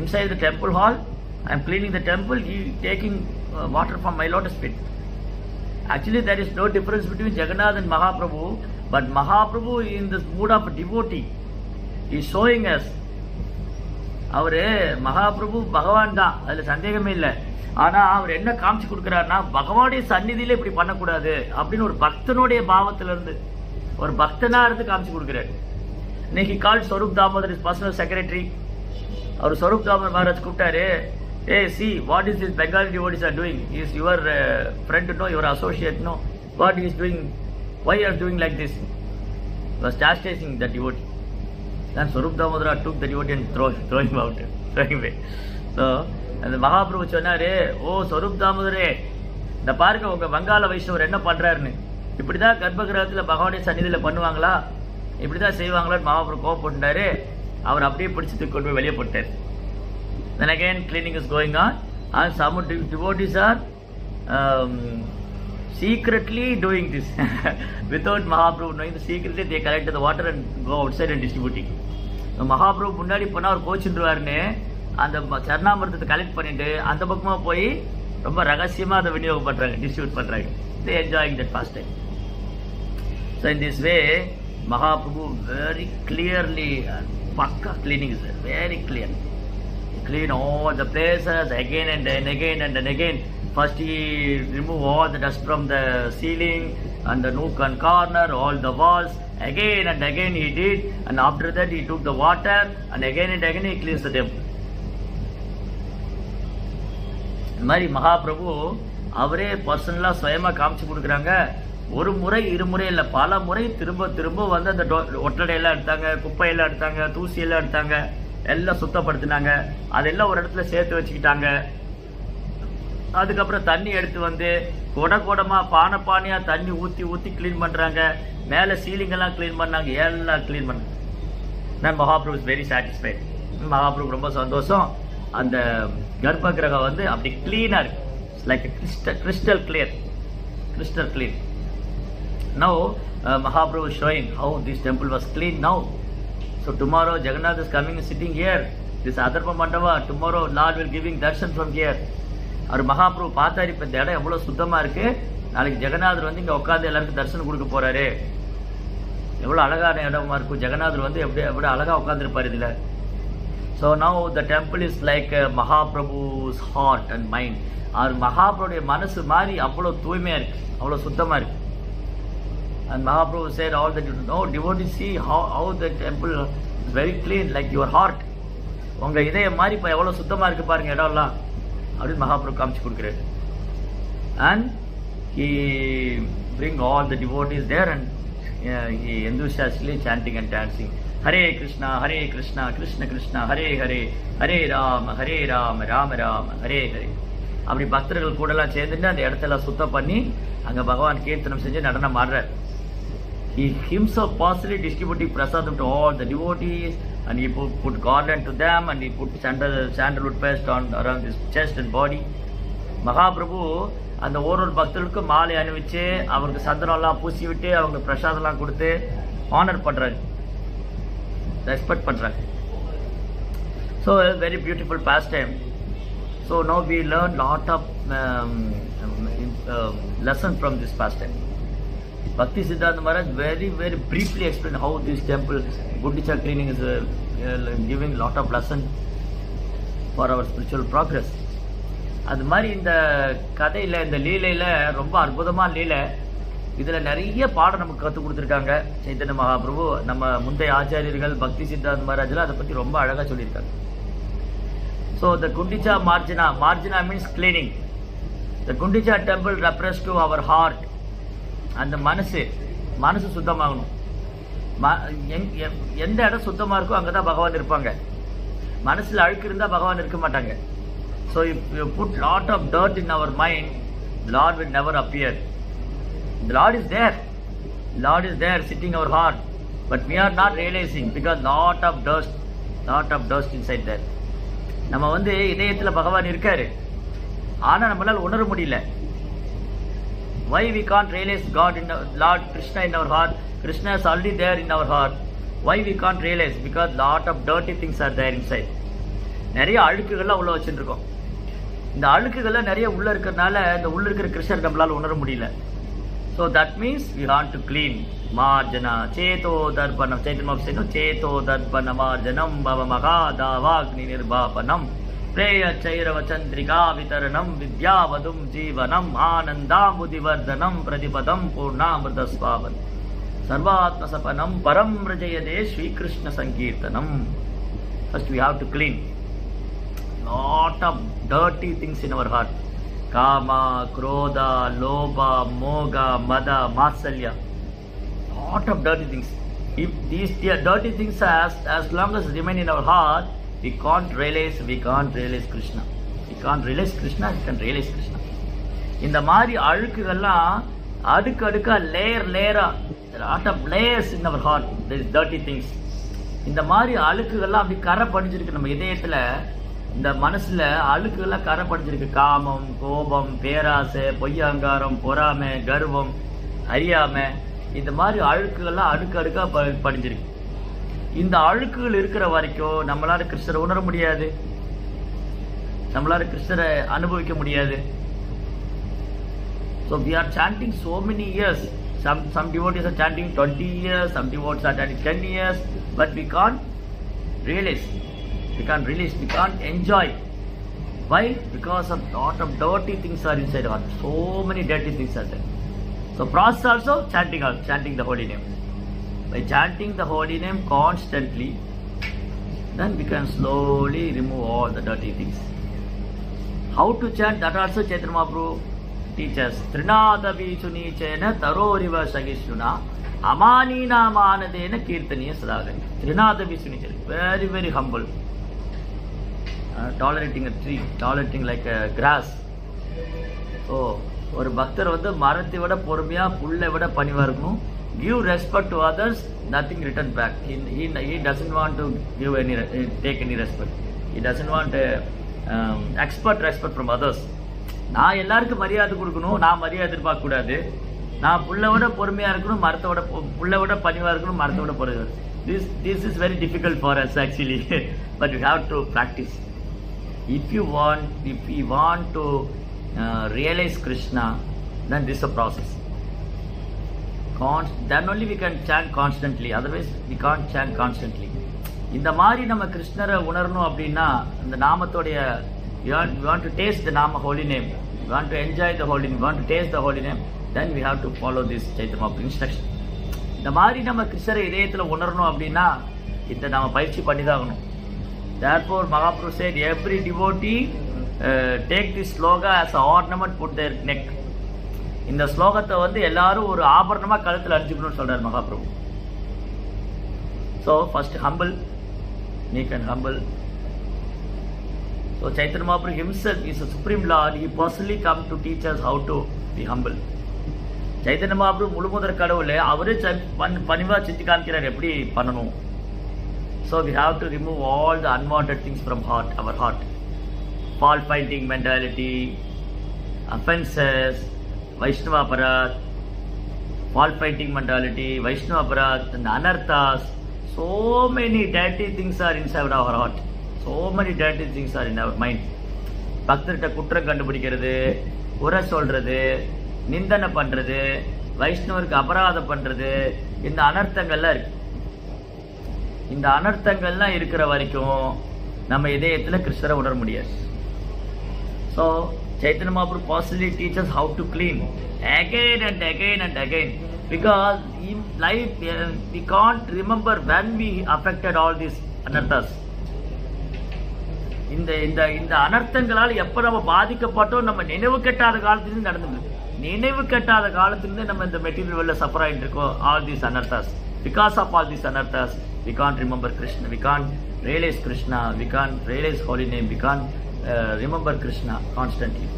Inside the temple hall, I am cleaning the temple, he taking water from my lotus feet. Actually, there is no difference between Jagannath and Mahaprabhu, but Mahaprabhu in this mood of a devotee is showing us. அவரு மகாபிரபு பகவான் தான், அதுல சந்தேகமே இல்லை. ஆனா அவர் என்ன காமிச்சு கொடுக்கிறாருன்னா, பகவானுடைய சந்நிதியில இப்படி பண்ணக்கூடாது அப்படின்னு ஒரு பக்தனுடைய பாவத்துல இருந்து, ஒரு பக்தனா இருந்து காமிச்சு கொடுக்கிறார். இன்னைக்கு call Swarup Damodar is personal secretary. அவர் ஸ்வரூப் தாமோதர் மகாராஜ் கூப்பிட்டாரு. See, what is this Bengali devotees are doing? He is your friend, no, your associate, no. What he is doing? Why you are doing like this? He was chastising the devotee. Then Swarup Damodara took the devotee and throw him out, throw him away. So, and the Mahaprabhu சொன்னாரு, ஓ ஸ்வரூப் தாமோதரே, இந்த பாருங்க உங்க வங்காள வைஷ்ணவர் என்ன பண்றாருன்னு. இப்படிதான் கர்ப்பகிரகத்துல பகவானுடைய சன்னிதியில பண்ணுவாங்களா, இப்படிதான் செய்வாங்களான்னு மகாபிரபு கோவப்பட்டாரு. அவர் அப்படியே பிடிச்சு தூக்கி கொண்டு போய் வெளியே போட்டார். Then again cleaning is going on, and some devotees are secretly doing this without Mahaprabhu knowing. Secretly they collected the water and go outside and distributing. Mahaprabhu முன்னாடி போனா அவர் கோச்சுருவாருன்னு அந்த சரணாமிர்தத்தை கலெக்ட் பண்ணிட்டு அந்த பக்கமா போய் ரொம்ப ரகசியமா அதை விநியோகம் பண்றாங்க, டிஸ்ட்ரிபியூட் பண்றாங்க. They enjoying that pastime. So in this way, Mahaprabhu very clearly, pakka cleaning is very clear. Clean all the places again and again and again. First he remove all the dust from the ceiling and the nook and corner, all the walls. Again and again he did, and after that he took the water and again he cleans the temple. Mari Mahaprabhu அவரே பர்சனலா சுயமா காமிச்சு கொடுக்குறாங்க. ஒரு முறை இருமுறை இல்லை, பல முறை திரும்ப திரும்ப வந்து அந்த ஒட்டடையெல்லாம் எடுத்தாங்க, குப்பையெல்லாம் எடுத்தாங்க, தூசியெல்லாம் எடுத்தாங்க, எல்லாம் சுத்தப்படுத்தினாங்க. அதெல்லாம் ஒரு இடத்துல சேர்த்து வச்சுக்கிட்டாங்க. அதுக்கப்புறம் தண்ணி எடுத்து வந்து குடமா பானையா தண்ணி ஊத்தி கிளீன் பண்றாங்க. மேல சீலிங் எல்லாம் கிளீன் பண்ணாங்க, எல்லாம் கிளீன் பண்ணாங்க. நான் Mahaprabhu is very satisfied. Mahaprabhu ரொம்ப சந்தோஷம். அந்த கர்ப்ப கிரகம் வந்து அப்படி கிளீனா இருக்கு. Like crystal clear. Now Mahaprabhu is showing how this temple was clean now. So tomorrow Jagannath is coming and sitting here, this Adarpa Mandava. Tomorrow Lord will giving darshan from here. அவர் மகாபிரபு பார்த்தாரு, இப்போ இந்த இடம் எவ்வளோ சுத்தமாக இருக்கு, நாளைக்கு ஜெகநாதர் வந்து இங்கே உட்காந்து எல்லாருக்கும் தரிசனம் கொடுக்க போறாரு, எவ்வளோ அழகான இடமா இருக்கும், ஜெகநாதர் வந்து எப்படி அழகா உட்காந்துருப்பாரு இதில். So now the temple is like Mahaprabhu's heart and mind. அவர் மகாபிரபுடைய மனசு மாதிரி அவ்வளோ தூய்மையா இருக்கு, அவ்வளோ சுத்தமா இருக்கு. And Mahaprabhu said all that you know, devotees see how the temple is very clean, like your heart. உங்க இதயம் மாதிரி இப்போ எவ்வளோ சுத்தமா இருக்கு பாருங்க இடம்லாம் அப்படின்னு மகாபிரபு காமிச்சு கொடுக்குறாரு. And he bring all the devotees there and he enthusiastically chanting and dancing. Hare Krishna, Krishna Krishna, Hare Hare, Hare Rama, Rama Rama, Hare Hare. அப்படி பக்தர்கள் கூடலாம் சேர்ந்துட்டு அந்த இடத்தெல்லாம் சுத்தம் பண்ணி அங்கே பகவான் கீர்த்தனம் செஞ்சு நடனம் ஆடுறார். He himself personally distributing prasadam to all the devotees, and he put garland to them, and he put sandalwood paste around his chest and body. Mahaprabhu அந்த ஒரு பக்தர்களுக்கு மாலை அணிவிச்சு அவருக்கு சந்தனம்லாம் பூசி விட்டு அவங்க பிரசாதம்லாம் கொடுத்து ஆனர் பண்றாரு, ரெஸ்பெக்ட் பண்றாரு. So a very beautiful pastime. So now we learn lot of lesson from this pastime. Bhakti Siddhanta Maharaj very briefly explained how this temple Gundicha cleaning is giving lot of lesson for our spiritual progress. அது மாதிரி இந்த கதையில இந்த லீலையில ரொம்ப அற்புதமான லீலை. இதுல நிறைய பாடம் நமக்கு கற்றுக் கொடுத்துருக்காங்க சைத்தன்ய மகாபிரபு. நம்ம முந்தைய ஆச்சாரியர்கள் பக்தி சித்தாந்த மகாராஜ்ல அதை பத்தி ரொம்ப அழகா சொல்லியிருக்காங்க. So the Gundicha margina means cleaning. The Gundicha temple refers to our heart. அந்த மனசு சுத்தமாகணும். எந்த இடம் சுத்தமா இருக்கோ அங்கதான் பகவான் இருப்பாங்க. மனசுல அழுக்கு இருந்தா பகவான் இருக்க மாட்டாங்க. So if you put lot of dirt in our mind, Lord will never appear. The Lord is there sitting our heart, but we are not realizing because lot of dust inside there. நம்ம வந்து இதயத்துல பகவான் இருக்காரு, ஆனா நம்மளால உணர முடியல. Why we can't realize God in Lord Krishna in our heart? Krishna is already there in our heart. Why we can't realize? Because lot of dirty things are there inside. நிறைய அழுக்குகள்லாம் உள்ள வச்சுருக்கோம். இந்த அழுக்குகள்லாம் நிறைய உள்ள இருக்கிறதுனால இந்த உள்ள இருக்கிற கிருஷ்ணர் நம்மளால உணர முடியல. So that means we want to clean. Marjana cheto darpanam. Chaitanya says cheto darpanam marjanam bhava magadavagni nirbhapanam preya chairava chandrika vitaranam vidyavadum jivanam anandamudivardhanam pradipadam purnamridasvavan sarvatma sapanam param rajayade Shri Krishna sankirtanam. First we have to clean lot of dirty things in our heart. Kama, Krodha, Lobha, Moga, Mada, Matsalya. Lot of dirty things. If these dirty things as long as remain in our heart, we can't realize Krishna. We can't realize Krishna, we can realize Krishna. இந்த மாதிரி அழுக்குகள்லாம் அடுக்கடுக்கா லேயரா lot of layers in our heart. There is dirty things. இந்த மாதிரி அழுக்குகள்லாம் அப்படி கரை படிஞ்சிருக்கு நம்ம இதயத்துல. இந்த மனசுல அழுக்குகள்லாம் கரை படிஞ்சிருக்கு. காமம், கோபம், பேராசை, பொய்யங்காரம், பொறாமை, கர்வம், அறியாமை, இந்த மாதிரி அழுக்குகள்லாம் அடுக்கடுக்கா படிஞ்சிருக்கு. இந்த அழுக்குகள் இருக்கிற வரைக்கும் நம்மளால கிருஷ்ணரை உணர முடியாது, நம்மளால கிருஷ்ணரை அனுபவிக்க முடியாது. So we are chanting so many years. Some devotees are chanting 20 years, some devotees are chanting 10 years, but we can't realize, we can't enjoy. Why? Because of lot of dirty things are inside our heart. So many dirty things are there. So process also chanting the holy name. By chanting the holy name constantly, then we can slowly remove all the dirty things. How to chant? That also Chaitanya Mahaprabhu teaches. Trinada vichuni chena taroriva sagishuna amanina manadena kirtaniya sadagani. Trinada vichuni chena, very humble. Tolerating a tree, tolerating like a grass. So ஒரு பக்தர் வந்து மரத்தை விட பொறுமையா புல்லை விட பணிவா இருக்கணும். Give respect to others, nothing return back. He doesn't want to take any respect. He doesn't want expert respect from others. நான் எல்லாருக்கும் மரியாதை கொடுக்கணும், நான் மரியாதை எதிர்பார்க்க கூடாது. நான் புள்ள விட பொறுமையா இருக்கணும், மரத்தோட புள்ள விட பணிவா இருக்கணும், மரத்தோட பொறுமையா. This is very difficult for us actually, but we have to practice. If we want to realize Krishna, then this is a process. Then only we can chant constantly, otherwise we can't chant constantly. இந்த மாதிரி நம்ம கிருஷ்ணரை உணரணும் அப்படின்னா இந்த நாமத்தோடைய we want to taste the Nama holy name, we want to enjoy the holy name, we want to taste the holy name, then we have to follow this Chaitanya Mahaprabhu instruction. இந்த மாதிரி நம்ம கிருஷ்ணரை இதயத்துல உணரணும் அப்படின்னா இதை நம்ம பயிற்சி பண்ணி தான் ஆகணும். Therefore Mahaprabhu said every devotee take this sloga as an ornament, put their neck. இந்த ஸ்லோகத்தை வந்து எல்லாரும் ஒரு ஆபரணமா கழுத்துல அணிஞ்சுக்கணும்னு சொல்றாரு Mahaprabhu. So first humble, meek and humble. So Chaitanya Mahaprabhu himself is a supreme lord. He personally come to teach us how to be humble. Chaitanya Mahaprabhu முழுமுதற் கடவுளே, அவரே பணிவா சித்தி காமிக்கிறார் எப்படி பண்ணணும். So we have to remove all the unwanted things from our heart. Fault finding mentality, offenses, Vaishnava aparat, fault finding mentality, Vaishnava aparat, and anarthas. So many dirty things are inside our heart. So many dirty things are in our mind. பக்தர்கிட்ட குற்றம் கண்டுபிடிக்கிறது, குறை சொல்றது, நிந்தனை பண்றது, வைஷ்ணவருக்கு அபராதம் பண்றது, இந்த அனர்த்தங்கள்லாம் இருக்கு. இந்த அனர்த்தங்கள்லாம் இருக்கிற வரைக்கும் நம்ம இதயத்துல கிருஷ்ணரை உணர முடியாது. So Chaitanya Mahaprabhu personally teaches how to clean again and again and again, because in life we can't remember when we affected all these anarthas. இந்த அனர்த்தங்களால் எப்ப நம்ம பாதிக்கப்பட்டோம், நம்ம நினைவு கெட்டாத காலத்திலிருந்து நடந்தது. நினைவு கெட்டாத காலத்திலிருந்து நம்ம இந்த மெட்டீரியல் வேர்ல்ட்ல சஃபர் ஆயிட்டு இருக்கோம். All these anarthas, because of all these anarthas we can't remember Krishna, we can't realize Krishna, we can't realize holy name, we can't remember Krishna constantly,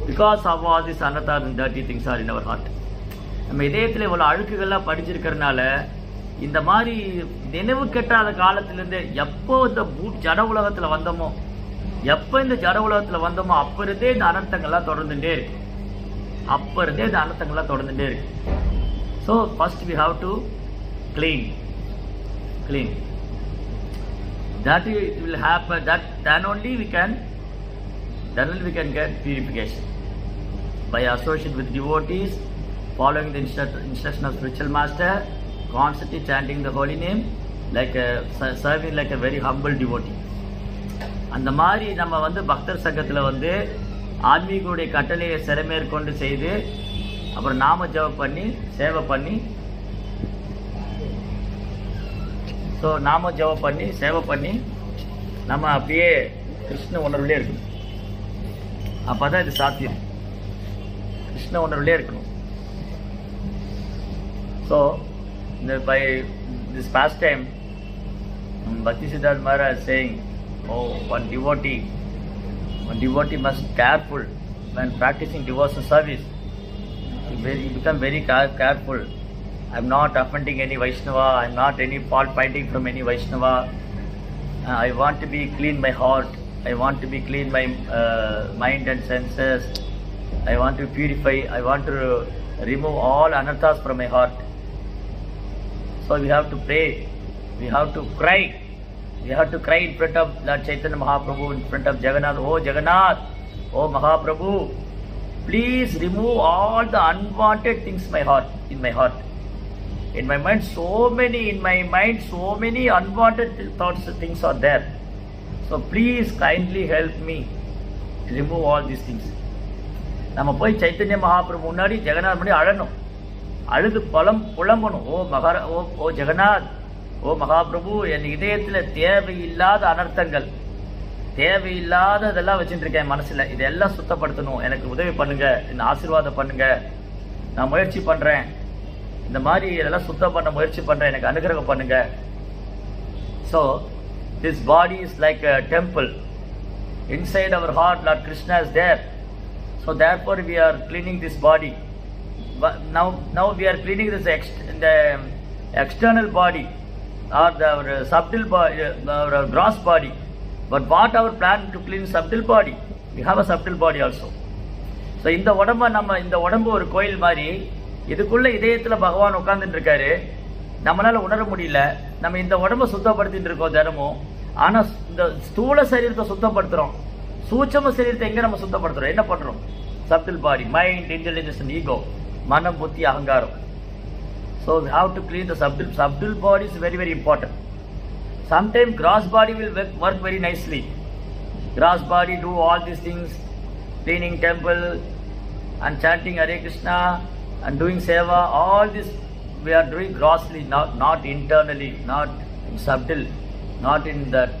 because of all these anarthas and dirty things are in our heart. நம்ம இதயத்துல இவ்வளவு அழுக்குகள்லாம் படிச்சிருக்கிறதுனால இந்த மாதிரி நினைவு கெட்டாத காலத்திலிருந்து எப்போ இந்த ஜட உலகத்துல வந்தோமோ, எப்ப இந்த ஜட உலகத்துல வந்தோமோ அப்ப இருந்தே இந்த அனர்த்தங்கள்லாம் தொடர்ந்துட்டே இருக்கு. So first we have to clean. That will happen. Then only we can get purification by association with devotees, following the instruction of spiritual master, constantly chanting the holy name, like serving like a very humble devotee. அந்த மாதிரி நம்ம வந்து பக்தர் சங்கத்துல வந்து ஆன்மீகோடைய கட்டளையை சிறமேற்கொண்டு செய்து அப்புறம் நாம ஜெபம் பண்ணி சேவை பண்ணி, ஸோ நாம ஜெபம் பண்ணி சேவை பண்ணி நம்ம அப்படியே கிருஷ்ண உணர்வுலே இருக்கணும். அப்பதான் இது சாத்தியம். கிருஷ்ண உணர்வுலே இருக்கணும். So by this pastime, Bhakti Siddhartha Maharaj is saying, one devotee must be careful when practicing devotional service. You become very careful. I'm not offending any Vaishnava, I'm not any fault finding from any Vaishnava. I want to be clean my heart, I want to be clean my mind and senses, I want to purify, I want to remove all anarthas from my heart. So we have to pray, we have to cry, we have to cry in front of Lord Chaitanya Mahaprabhu, in front of Jagannath. Oh Jagannath, oh Mahaprabhu, please remove all the unwanted things in my heart. In my mind, so many unwanted thoughts and things are there. So please kindly help me to remove all these things. நம்ம போய் சைத்தன்ய மகாபிரபு முன்னாடி ஜெகநாத் முன்னாடி அழணும், அழுது புலம்பணும். ஓ ஜெகநாத், ஓ மகாபிரபு, என் இதயத்துல தேவையில்லாத அனர்த்தங்கள், தேவையில்லாததெல்லாம் வச்சுட்டு இருக்கேன் மனசுல, இதெல்லாம் சுத்தப்படுத்தணும், எனக்கு உதவி பண்ணுங்க, என்ன ஆசீர்வாதம் பண்ணுங்க, நான் முயற்சி பண்றேன், இந்த மாதிரி இதெல்லாம் சுத்தம் பண்ண முயற்சி பண்றேன், எனக்கு அனுகிரகம் பண்ணுங்க. So this body is like a temple. Inside our heart Lord Krishna is there. So therefore we are cleaning this body. But now we are cleaning this the external body, or our subtle body, our gross body. But what our plan to clean subtle body? We have a subtle body also. So இந்த உடம்பு ஒரு கோயில் மாதிரி, இதுக்குள்ள இதயத்துல பகவான் உட்கார்ந்துட்டு இருக்காரு. நம்மளால உணர முடியல. நம்ம இந்த உடம்பை சுத்தப்படுத்திட்டு இருக்கோம் தினமும். ஆனா இந்த ஸ்தூல சரீரத்தை சுத்தப்படுத்துறோம். சூட்சம சரீரத்தை எங்க நம்ம சுத்தப்படுத்துறோம்? என்ன பண்றோம்? Subtle body, mind, intelligence and ego, மனம், புத்தி, அகங்காரம். So we have to clean the subtle body is very, very important. Sometimes gross body will work very nicely. Gross body do all these things, cleaning temple and chanting Hare Krishna and doing seva. All this we are doing grossly, not internally, not subtle, not in that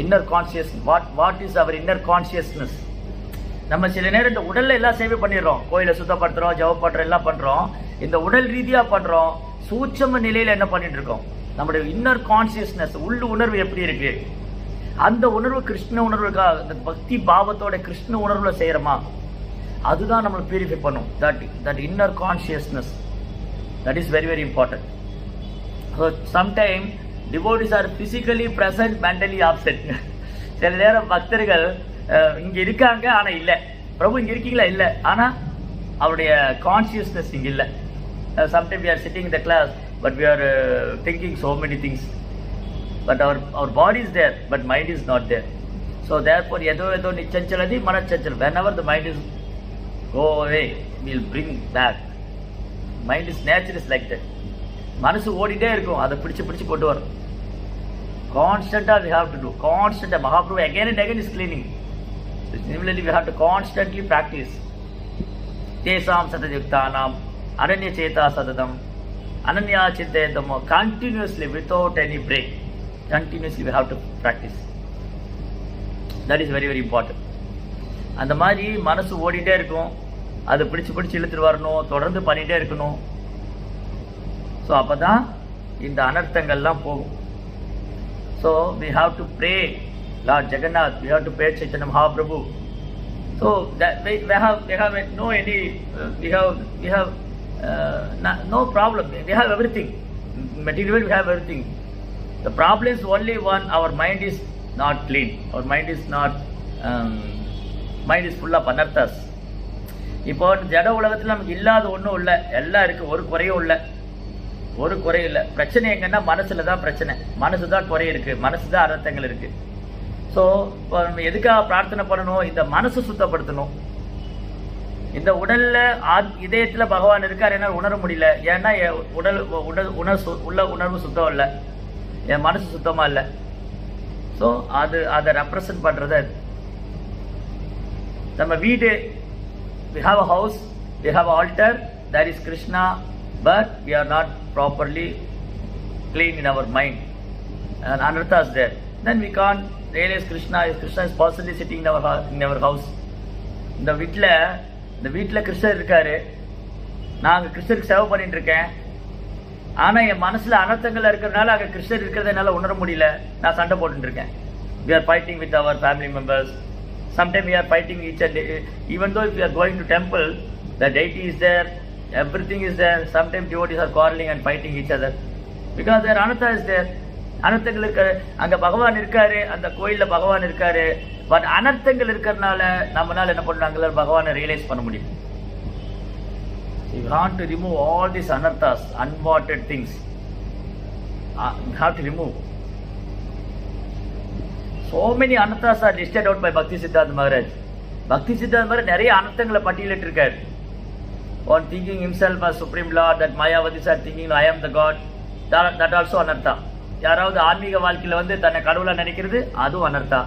inner consciousness. What is our inner consciousness? நம்ம சில நேரம் இந்த உடல்ல எல்லாம் சேவை பண்ணிடுறோம். கோயிலை சுத்தப்படுத்துறோம், ஜெபம் பண்றோம், எல்லாம் பண்றோம். இந்த உடல் ரீதியா பண்றோம். சூட்சம நிலையில என்ன பண்ணிட்டு இருக்கோம்? நம்முடைய இன்னர் கான்சியஸ்னஸ், உள்ள உணர்வு எப்படி இருக்கு? அந்த உணர்வு கிருஷ்ண உணர்வுக்காக, அந்த பக்தி பாவத்தோட கிருஷ்ண உணர்வுல செய்யறோமா? அதுதான் நம்மளை பியூரிஃபை பண்ணும். That inner consciousness, that is very, very important. So sometime devotees are physically present, mentally absent. சில நேரம் பக்தர்கள் இங்க இருக்காங்க ஆனா இல்ல. பிரபு இங்க இருக்கீங்களா? இல்ல. ஆனா அவருடைய கான்சியஸ்னஸ் இங்க இல்ல. Sometimes we are sitting in the class, but we are thinking so many things. But our body is there, but mind is not there. So therefore, yedo nichanchaladi manachanchal. Whenever the mind is go away, we'll bring back. Mind is nature is like that. மனசு ஓடிட்டே இருக்கும், அதை பிடிச்சு கொண்டு வரும். Constantly we have to do. Constantly, Mahaprabhu again and again is cleaning. Similarly, we have to constantly practice. Tesam satayuktanam Ananya Cheta Sadadam, Ananya Chintayatamo, continuously without any break. Continuously we have to practice. That is very, very important. அந்த மாதிரி மனசு ஓடிட்டே இருக்கும், அதை பிடிச்சு இழுத்துட்டு வரணும், தொடர்ந்து பண்ணிட்டே இருக்கணும். ஸோ அப்பதான் இந்த அனர்த்தங்கள்லாம் போகும். So we have to pray Lord Jagannath, we have to pray Chaitanya Mahaprabhu. So that we have no problem. We have everything. Material we have everything. The problem is only one, our mind is not clean. Our mind is not mind is full of anarthas. இப்போ ஜட உலகத்தில் நமக்கு இல்லாத ஒன்றும் இல்லை, எல்லாம் இருக்கு, ஒரு குறையும் இல்லை. பிரச்சனை எங்கன்னா மனசுல தான் பிரச்சனை, மனசு தான் குறை இருக்கு, மனசு தான் அர்த்தங்கள் இருக்கு. ஸோ நம்ம எதுக்காக பிரார்த்தனை பண்ணணும்? இந்த மனசு சுத்தப்படுத்தணும். இந்த உடல்ல இதயத்துல பகவான் இருக்காரு, என்ன உணர முடியல. ஏன்னா உணர்வு சுத்தம் இல்லை, என் மனசு சுத்தமா இல்லை. ஸோ அதை ரெப்ரசன்ட் பண்றது நம்ம வீடு. we have a house, we have an altar, that is Krishna, but we are not properly clean in our mind and anartha is there. Then we can't realize Krishna is personally sitting in our house. இந்த வீட்டில் கிருஷ்ணர் இருக்காரு, நாங்கள் கிருஷ்ணருக்கு சேவை பண்ணிட்டு இருக்கேன். ஆனால் என் மனசுல அனர்த்தங்கள் இருக்கிறதுனால அங்கே கிருஷ்ணர் இருக்கிறத என்னால் உணர முடியல, நான் சண்டை போட்டுட்டு இருக்கேன். We are fighting with our family members. Sometimes we are fighting each other. Even though if we are going to temple, the deity is there, everything is there. Sometimes devotees are quarreling and fighting each other because their anartha is there. அனர்த்தங்கள் இருக்காரு, அங்க பகவான் இருக்காரு, அந்த கோயில்ல பகவான் இருக்காரு. பட் அனர்த்தங்கள் இருக்கிறதுனால நம்மளால என்ன பண்றாங்க, பகவானை ரியலைஸ் பண்ண முடியும். You want to remove all these anarthas, unwanted things. You have to remove. So many anarthas are listed out by Bhakti Siddhanta Maharaj. Bhakti Siddhanta Maharaj நிறைய அனர்த்தங்களை பட்டியலிட்டு இருக்காரு. On thinking himself as Supreme Lord, that Mayavadis are thinking I am the God, that also anartha. யாராவது ஆன்மீக வாழ்க்கையில தன்னை கடவுளை நினைக்கிறது, அதுவும் அனர்த்தா.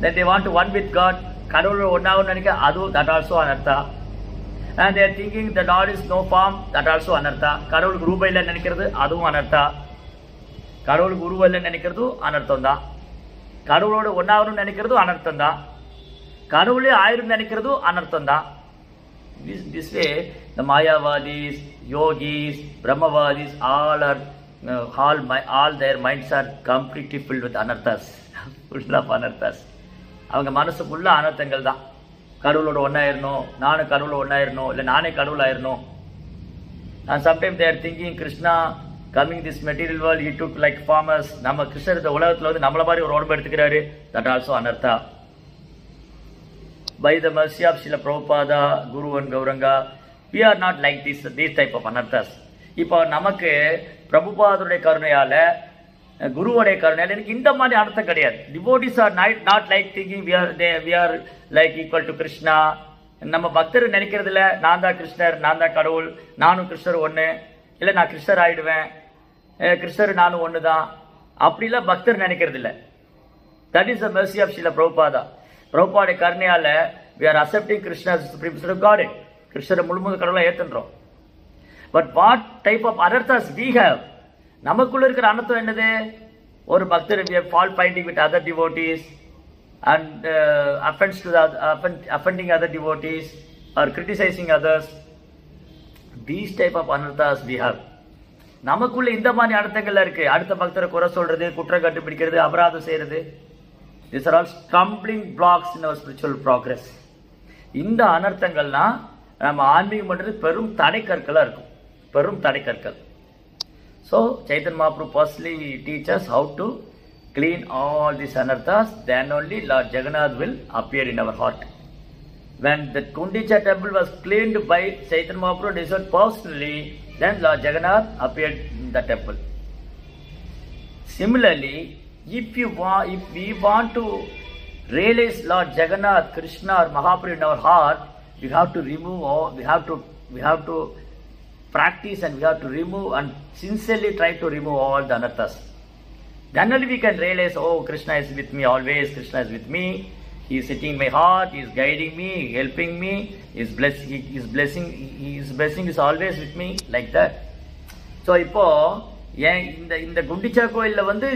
That they want to one with God, கடவுளை ஒன்னாவும் நினைக்க, அதுவும் that also anartha. And they are thinking the Lord is no form, that also anartha. கடவுளுக்கு ரூபம் இல்லை நினைக்கிறது, அதுவும் அனர்த்தா. கடவுளுக்கு உருவம் இல்லை நினைக்கிறதும் அனர்த்தம் தான். கடவுளோட ஒன்னாவும் நினைக்கிறதும் அனர்த்தம் தான். கடவுளே ஆயிரம் நினைக்கிறதும் அனர்த்தம் தான். This way the Mayavadis, Yogis, Brahmavadis, all their minds are completely filled with anarthas, full of anarthas. அவங்க மனசு ஃபுல்லா அனர்த்தங்கள் தான். கடவுளோட ஒன்னாயிரணும், நானும் கடவுளோட ஒன்னாயிரணும், இல்லை நானே கடவுள் ஆயிரணும். And sometimes they are thinking Krishna coming this material world, he took like farmers. நம்ம கிருஷ்ணர் இந்த உலகத்துல வந்து நம்மள மாதிரி ஒரு உடம்பு எடுத்துக்கிறாரு. That also anartha. By the mercy of Srila Prabhupada, Guru and Gauranga, we are not like these type of anarthas. இப்போ நமக்கு பிரபுபாதருடைய கருணையால குருவுடைய கருணையால எனக்கு இந்த மாதிரி அர்த்தம் கிடையாது. Devotees are not like thinking we are like equal to Krishna. நம்ம பக்தர் நினைக்கிறது இல்ல நான் தான் கிருஷ்ணர், நான் தான் கடவுள், நானும் கிருஷ்ணர் ஒண்ணு, இல்ல நான் கிருஷ்ணர் ஆயிடுவேன், கிருஷ்ணர் நானும் ஒண்ணுதான், அப்படிலாம் பக்தர் நினைக்கிறது இல்ல. That is the mercy of Srila Prabhupada. பிரபுபாடைய கருணையால we are accepting Krishna as the supreme son of God. கிருஷ்ணரை முழுமுத கடவுளா ஏத்துறோம். But what type of anarthas we have? நமக்குள்ள இருக்கிற அனர்த்தம் என்னது? ஒரு பக்தர் we have fault finding with other devotees and offending other devotees or criticizing others. These type of anarthas we have. நமக்குள்ள இந்த மாதிரி அர்த்தங்கள் இருக்கு. அடுத்த பக்தரை குறை சொல்றது, குற்றம் கண்டுபிடிக்கிறது, அபராதம் செய்யறது. These are all stumbling blocks in our spiritual progress. இந்த அனர்த்தங்கள்லாம் நம்ம ஆன்மீகம் பண்றது பெரும் தடைக்கற்களா இருக்கும். பெரும் தடைக்கற்கள். So Chaitanya Mahaprabhu personally teaches how to clean all these anarthas. Then only Lord Jagannath will appear in our heart. When the Gundicha temple was cleaned by Chaitanya Mahaprabhu himself personally, then Lord Jagannath appeared in the temple. Similarly, if we want to realize Lord Jagannath, Krishna or Mahaprabhu in our heart, we have to remove all, we have to practice and we have to remove and sincerely try to remove all the anarthas. Then only we can realize, oh, Krishna is with me always, Krishna is with me, he is sitting in my heart, he is guiding me, helping me, his blessing is always with me, like that. So இப்போ இந்த குண்டிச்சா கோயில்ல வந்து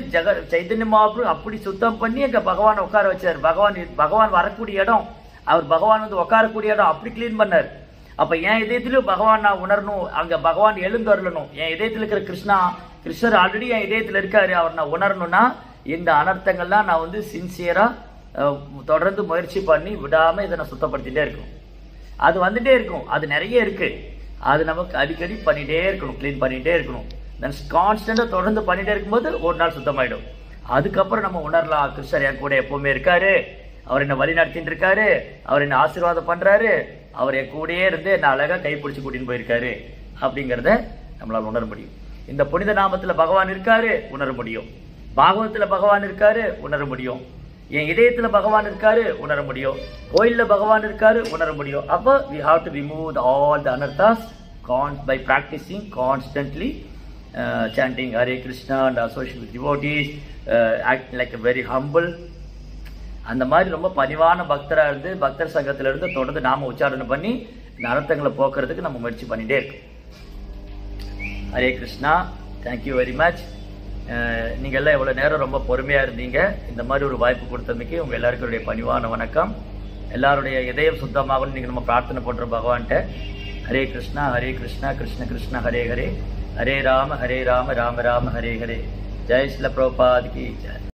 சைதன்ய மகாபிரபு அப்படி சுத்தம் பண்ணி அங்க பகவான் உட்கார வச்சார். பகவான் வரக்கூடிய இடம், அவர் பகவான் வந்து உட்காரக்கூடிய இடம் அப்படி கிளீன் பண்ணார். அப்ப என் இதயத்திலும் பகவான் நான் உணரணும், அங்க பகவான் எழுந்து வரணும். என் இதயத்தில் இருக்கிற கிருஷ்ணர் ஆல்ரெடி என் இதயத்தில் இருக்காரு, அவர் நான் உணரணும்னா இந்த அனர்த்தங்கள்லாம் நான் வந்து சின்சியரா தொடர்ந்து முயற்சி பண்ணி விடாம இதை நான் சுத்தப்படுத்திட்டே இருக்கணும். அது வந்துட்டே இருக்கும், அது நிறைய இருக்கு, அது நமக்கு அடிக்கடி பண்ணிட்டே இருக்கணும், கிளீன் பண்ணிட்டே இருக்கணும். கான்ஸ்டன்டா தொடர்ந்து பண்ணிட்டே இருக்கும்போது ஒரு நாள் சுத்தமாயிடும். அதுக்கப்புறம் நம்ம உணரலாம், கிருஷ்ணர் என் கூட எப்பவுமே இருக்காரு, அவர் என்ன வழி நடத்திட்டு இருக்காரு, அவர் என்ன ஆசீர்வாதம் பண்றாரு, அவர் என் கூடயே இருந்து என்ன அழகா கைப்பிடிச்சு கூட்டின்னு போயிருக்காரு அப்படிங்கறத நம்மளால உணர முடியும். இந்த புனித நாமத்துல பகவான் இருக்காரு உணர முடியும், பாகவத்துல பகவான் இருக்காரு உணர முடியும், என் இதயத்துல பகவான் இருக்காரு உணர முடியும், கோயில்ல பகவான் இருக்காரு உணர முடியும். அப்ப we have to remove all the anarthas by practicing constantly, chanting Hare Krishna and associating with devotees, acting like a very humble. அந்த மாதிரி ரொம்ப பணிவான பக்தரா இருந்து பக்தர் சங்கத்துல இருந்து தொடர்ந்து நாம உச்சாரணை பண்ணி இந்த அனர்த்தங்களை போக்குறதுக்கு நம்ம முயற்சி பண்ணிட்டே இருக்கோம். Hare Krishna. Thank you very much. நீங்க எல்லாம் எவ்வளவு நேரம் ரொம்ப பொறுமையா இருந்தீங்க. இந்த மாதிரி ஒரு வாய்ப்பு கொடுத்தமைக்கு உங்க எல்லாருக்குடைய பணிவான வணக்கம். எல்லாருடைய இதயம் சுத்தமாகணும் நீங்க நம்ம பிரார்த்தனை பண்ற பகவான்கிட்ட. ஹரே கிருஷ்ணா ஹரே கிருஷ்ணா கிருஷ்ண கிருஷ்ண ஹரே ஹரே, ஹரே ராம ராம ராம ஹரே ஹரே. ஜெய் ஸ்ரீல பிரபுபாத் கி ஜெய்.